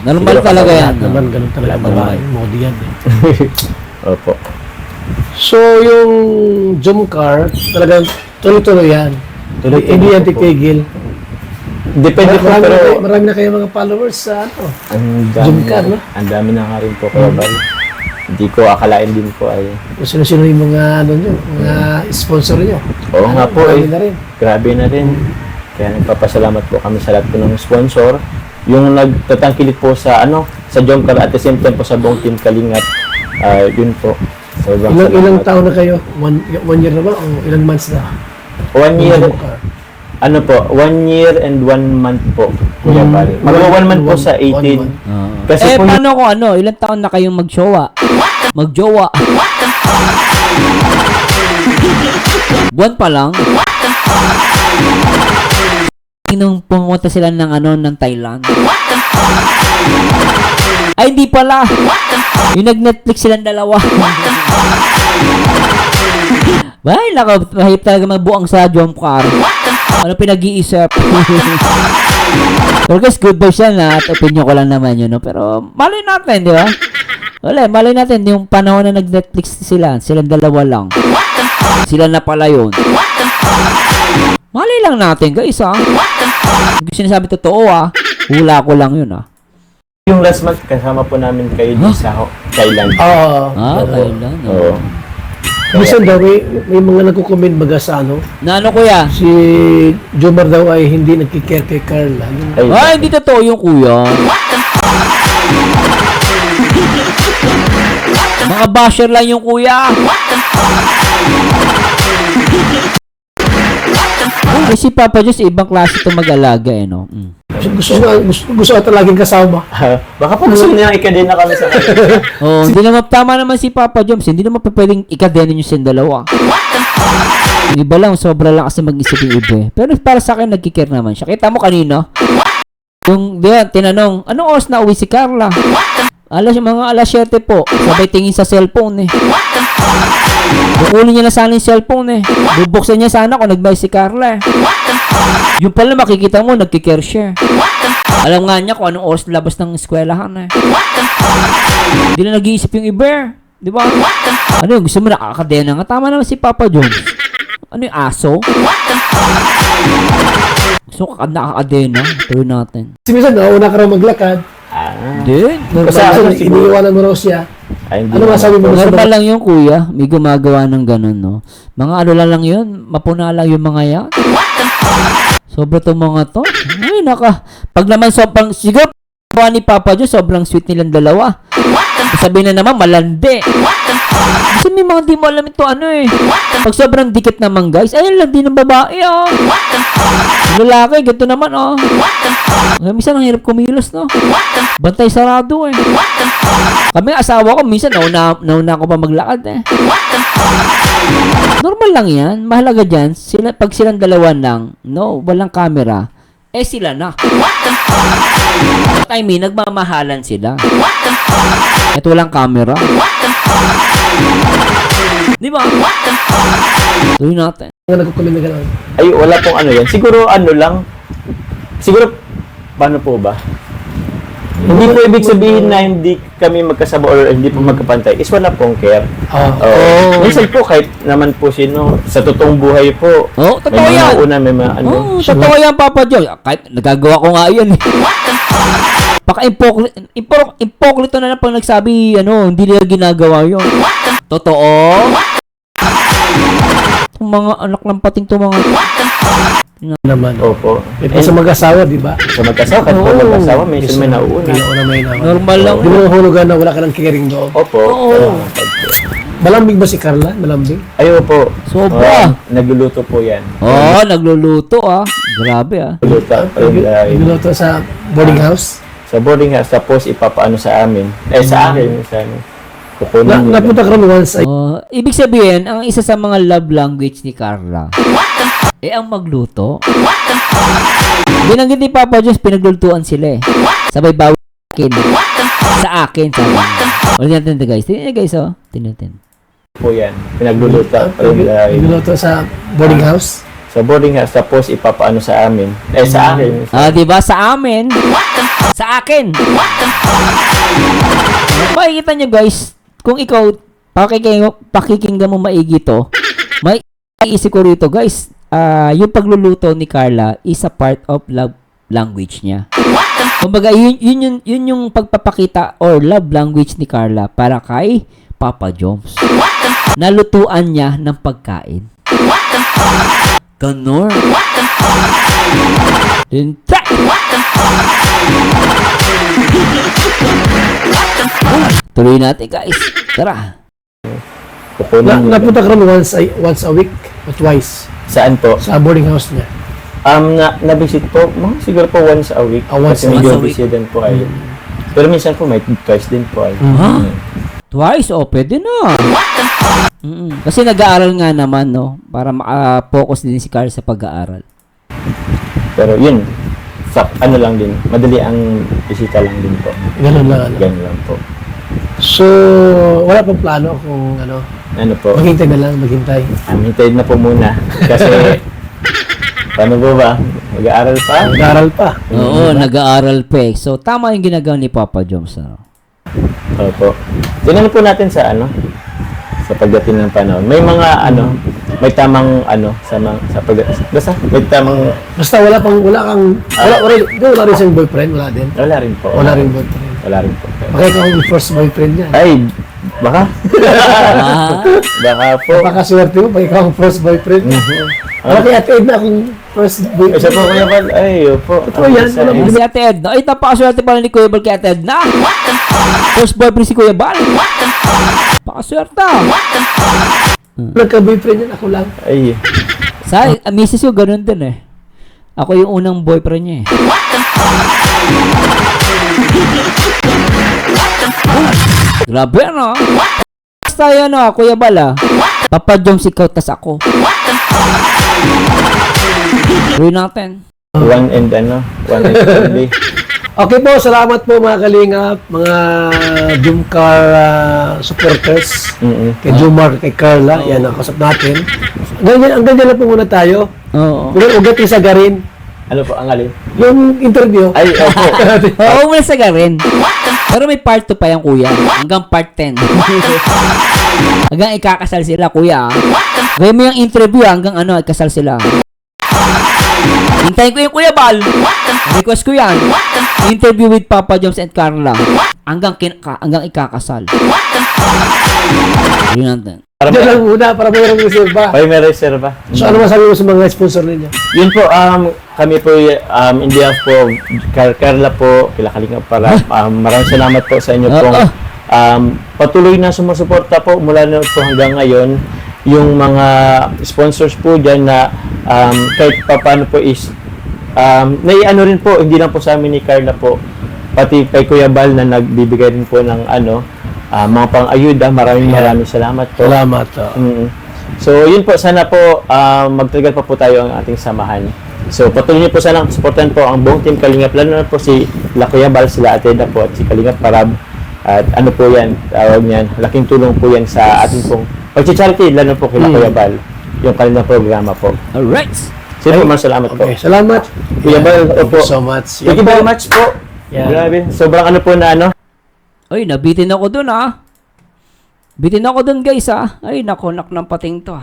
[SPEAKER 1] Normal
[SPEAKER 2] Siguro
[SPEAKER 1] talaga yan.
[SPEAKER 3] Naman ganun talaga ang babae. Moody yan eh.
[SPEAKER 2] Opo.
[SPEAKER 3] So, yung Jom Car, talagang tuloy-tuloy yan.
[SPEAKER 2] Tuloy-tuloy
[SPEAKER 3] Hindi yan
[SPEAKER 2] po.
[SPEAKER 3] titigil.
[SPEAKER 2] Depende po, pero
[SPEAKER 3] Marami na kayo mga followers sa
[SPEAKER 2] ang dami,
[SPEAKER 3] Jumcar, no?
[SPEAKER 2] ang dami na nga rin po kaya bali. Hindi ko akalain din po ay.
[SPEAKER 3] Kung sino-sino yung mga, mga sponsor nyo.
[SPEAKER 2] Oo nga po
[SPEAKER 3] Marami na rin.
[SPEAKER 2] Grabe na rin. Kaya nagpapasalamat po kami sa lahat po ng sponsor. Yung nagtatangkilik po sa sa Jomcar at the same time po sa buong team Kalingap. Yun po. Sobrang
[SPEAKER 3] Ilang
[SPEAKER 2] salamat.
[SPEAKER 3] taon na kayo? One year na ba? O ilang months na?
[SPEAKER 2] 1 year.
[SPEAKER 3] Jomcar.
[SPEAKER 2] 1 year and 1 month po. Kuya Bali. Magwa 1 month po sa 18. Kasi po
[SPEAKER 1] paano kung ilang taon na kayong magjowa? Buwan pa lang? Nung pumunta sila ng Thailand. Ay, hindi pala. Yung nag-Netflix silang dalawa. Bay, mahirap talaga magbuang sa Jomcar. Ano pinag-iisip? Pero guys, good version at opinion ko lang naman yun, no? Pero malay natin, di ba? Wala, malay natin yung panahon na nag-Netflix silang dalawa lang. Sila na pala yun. Malay lang natin, guys, Hindi ko sinasabi totoo, hula ko lang yun,
[SPEAKER 2] yung last month kasama po namin kayo din sa Thailand.
[SPEAKER 3] Oo.
[SPEAKER 1] Thailand,
[SPEAKER 2] Oo.
[SPEAKER 3] Minsan daw, may mga nagko-comment baga sa
[SPEAKER 1] Na ano, kuya?
[SPEAKER 3] si Jomar daw ay hindi nagkikare kay Carla.
[SPEAKER 1] Ay, hindi totoo yung kuya. Mga basher lang yung kuya. Kasi Papa Diyos, ibang klase ito mag-alaga, no?
[SPEAKER 3] Gusto ka laging kasama.
[SPEAKER 2] Baka po gusto niya ikadin na kami sa kanya.
[SPEAKER 1] Oh, hindi naman tama naman si Papa Joms. Hindi naman pwedeng ikadenin yung silang dalawa. Yung iba lang, sobra lang kasi mag-isip yung iba. Pero para sa akin, nagkikare naman siya. Kita mo kanina, yung tinanong, anong oras na uwi si Carla? Mga alas 7 po. Sabay tingin sa cellphone Bukulin niya na sana yung cellphone Bubuksan niya sana kung nagbayad si Carla Yung pala makikita mo, nagkikare siya. Alam nga niya kung anong oras labas ng eskwelahan Hindi na nag-iisip yung iba di ba? Ano yung gusto mo nakakadena nga? Tama naman si Papa Jones. Ano yung aso? Gusto ko nakakadena. Tuloy natin.
[SPEAKER 3] Si minsan, nauna ka raw maglakad.
[SPEAKER 1] Hindi.
[SPEAKER 3] Kasi iniiwanan mo raw siya.
[SPEAKER 2] Ay, hindi
[SPEAKER 3] Ano
[SPEAKER 2] naman.
[SPEAKER 3] masabi mo?
[SPEAKER 1] Normal lang yung kuya. May gumagawa ng ganun, no? Mga ano lang yun. Mapuna lang yung mga yan. Sobra tong mga to. Ay, pag naman sobrang, siguro, ni Papa Diyos, sobrang sweet nilang dalawa. Sabihin na naman, malandi. Kasi may mga di mo alam ito, Pag sobrang dikit naman, guys, ayun lang din ng babae, Lalaki, ganito naman, Minsan, ang hirap kumilos, no? Bantay sarado, Kami, asawa ko, minsan, nauna ako pa maglakad, Normal lang yan. Mahalaga dyan, pag silang dalawa lang, no, walang camera, sila na. I mean, nagmamahalan sila. At walang camera. Di ba? Tuloy natin.
[SPEAKER 3] Nagko-comment na gano'n.
[SPEAKER 2] Ay, wala pong yan. Siguro lang. Siguro, paano po ba? Hindi po ibig sabihin na hindi kami magkasama or hindi po magkapantay. Is wala pong care. Minsan po kahit naman po sino, sa totoong buhay po,
[SPEAKER 1] Oh, totoo
[SPEAKER 2] may
[SPEAKER 1] yan.
[SPEAKER 2] mga una, may mga ano.
[SPEAKER 1] Oh, totoo yan, Papa Joms. Kahit nagagawa ko nga yan eh. Ipoklito na lang pag nagsabi, hindi nila ginagawa yun. Totoo? Itong mga anak ng pating to mga...
[SPEAKER 3] naman.
[SPEAKER 2] Opo.
[SPEAKER 3] Ito sa mag-asawa, di ba?
[SPEAKER 2] Sa mag-asawa, kahit po
[SPEAKER 1] Oo.
[SPEAKER 2] mag-asawa, minsan may nauuna.
[SPEAKER 3] Pinauna may naman.
[SPEAKER 1] Normal lang.
[SPEAKER 3] Di mo hulugan na wala ka ng caring dog.
[SPEAKER 2] Opo.
[SPEAKER 1] Oo.
[SPEAKER 3] Malambing ba si Carla? Malambing?
[SPEAKER 2] Ayaw po.
[SPEAKER 1] Sobra.
[SPEAKER 2] Nagluluto po yan.
[SPEAKER 1] Oh, nagluluto ah. Grabe ah.
[SPEAKER 2] Nagluluto.
[SPEAKER 3] Niluto sa boarding house?
[SPEAKER 2] Sa boarding house, tapos ipapaano sa amin. Sa akin, sa amin. Kukunin nila.
[SPEAKER 3] Napunta ka rin once ay
[SPEAKER 1] Oh, ibig sabihin, ang isa sa mga love language ni Carla, ang magluto. Binanggit ni Papa Joms, pinaglulutuan sila eh. Sabay bawi sa akin. Ulit natin ito guys. Tingnan guys oh. Tingnan natin.
[SPEAKER 2] Po yan. Pinagluluto.
[SPEAKER 3] niluto sa boarding house?
[SPEAKER 2] Sa boarding house, tapos ipapaano sa amin. Sa akin.
[SPEAKER 1] Di ba? Sa amin. Sa akin. Makikita nyo guys, kung ikaw pakikinggan mo maigi to, may iisip ko rito guys, yung pagluluto ni Carla is a part of love language niya. Kumbaga, yun yung pagpapakita or love language ni Carla para kay Papa Joms. Nalutuan niya ng pagkain. Ganon. Tuloy natin guys. Tara.
[SPEAKER 2] Kukunin nila.
[SPEAKER 3] Napunta ka rin once a week or twice
[SPEAKER 2] Saan po?
[SPEAKER 3] sa boarding house niya.
[SPEAKER 2] Na-visit po, siguro po once a week.
[SPEAKER 3] Once
[SPEAKER 2] Kasi
[SPEAKER 1] a
[SPEAKER 2] medyo
[SPEAKER 1] week.
[SPEAKER 2] busy din po ay. Pero minsan po may twice din po ay.
[SPEAKER 1] Ha? Twice? O, pwede na. Kasi nag-aaral nga naman, no? Para maka-focus din si Carl sa pag-aaral.
[SPEAKER 2] Pero yun, ano lang din, madali ang bisita lang din po.
[SPEAKER 3] Ganun lang.
[SPEAKER 2] Ganun lang po.
[SPEAKER 3] So, wala pang plano kung
[SPEAKER 2] Ano po,
[SPEAKER 3] maghintay na lang, maghintay.
[SPEAKER 2] hintayin na po muna. Kasi, paano po ba? Mag-aaral pa?
[SPEAKER 3] Nag-aaral pa.
[SPEAKER 1] Oo, nag-aaral pa eh. So, tama yung ginagawa ni Papa Joms.
[SPEAKER 2] Opo. Tingnan po natin sa sa pagdating ng panahon. May mga may tamang basta may tamang
[SPEAKER 3] Basta wala rin siyang boyfriend, wala din.
[SPEAKER 2] wala rin po.
[SPEAKER 3] Wala rin boyfriend.
[SPEAKER 2] Wala rin po.
[SPEAKER 3] Baka ikaw ang first boyfriend niya.
[SPEAKER 2] Ay, baka?
[SPEAKER 1] Ah,
[SPEAKER 2] Baka po.
[SPEAKER 3] Napakaswerte mo pag ikaw ang first boyfriend. Wala kay Ate Edna akong first boyfriend.
[SPEAKER 2] Isa po kuya Val. Ay, opo.
[SPEAKER 3] Totoo yan,
[SPEAKER 2] Isa,
[SPEAKER 3] wala
[SPEAKER 1] eh, si Ate Edna. Ay, napakaswerte pala ni Kuya Bal kay Ate Edna. First boyfriend si Kuya Bal. Napakaswerte.
[SPEAKER 3] Nagka-boyfriend yan, ako lang.
[SPEAKER 2] Ay,
[SPEAKER 1] Sa misis ko, ganun din eh. Ako yung unang boyfriend niya eh. Grabe ano? Basta yan Kuya Bal Papa Joms ikaw tas ako. Tuloy natin.
[SPEAKER 2] one and only.
[SPEAKER 3] Okay po, salamat po mga kalingap, mga Jumcar supporters. Kay Jumar, kay Carla, yan ang kasap natin. Ang ganyan lang po muna tayo.
[SPEAKER 1] Oo.
[SPEAKER 3] Pero ugat yung sagarin.
[SPEAKER 2] Ano po ang alin?
[SPEAKER 3] Yung interview.
[SPEAKER 2] Ay, opo.
[SPEAKER 1] Oo, wala sa garin. Pero may part 2 pa yan, kuya. Hanggang part 10. Hanggang ikakasal sila, kuya. Gawin mo yung interview hanggang ikasal sila. Hintayin ko yung Kuya Bal. Request ko yan. Interview with Papa Joms and Carla. Hanggang ikakasal. Yun natin.
[SPEAKER 3] Diyan lang muna para mayroong reserva.
[SPEAKER 2] May reserva.
[SPEAKER 3] So ano masabi mo sa mga sponsor ninyo?
[SPEAKER 2] Yun po, kami po, in behalf po, Carla po, kila Kalinga para, maraming salamat po sa inyo pong patuloy na sumusuporta po mula na po hanggang ngayon. Yung mga sponsors po dyan na kahit paano po is, naiano rin po, hindi lang po sa amin ni Carla po, pati kay Kuya Bal na nagbibigay rin po ng mga pang-ayuda. Maraming salamat po.
[SPEAKER 3] Salamat.
[SPEAKER 2] So, yun po, sana po magtagal pa po tayo ang ating samahan. So, patuloy niyo po sana supportan po ang buong team Kalingap, lalo na po si Kuya Bal, sila Ate Edna po at si Kalingap Parab. At ano po yan, tawag niyan, laking tulong po yan sa ating pong pag-charity, lalo po kila Kuya Bal, yung kanilang programa po.
[SPEAKER 1] Alright.
[SPEAKER 2] Sige po, salamat po.
[SPEAKER 3] Okay, salamat.
[SPEAKER 2] Kuya Bal,
[SPEAKER 3] Thank
[SPEAKER 2] po.
[SPEAKER 3] you so much.
[SPEAKER 2] Thank you very much po.
[SPEAKER 3] Yan.
[SPEAKER 2] Grabe. Sobrang ano po na ano.
[SPEAKER 1] Ay, nabitin ako dun Bitin ako dun guys Ay, nakonak ng pating to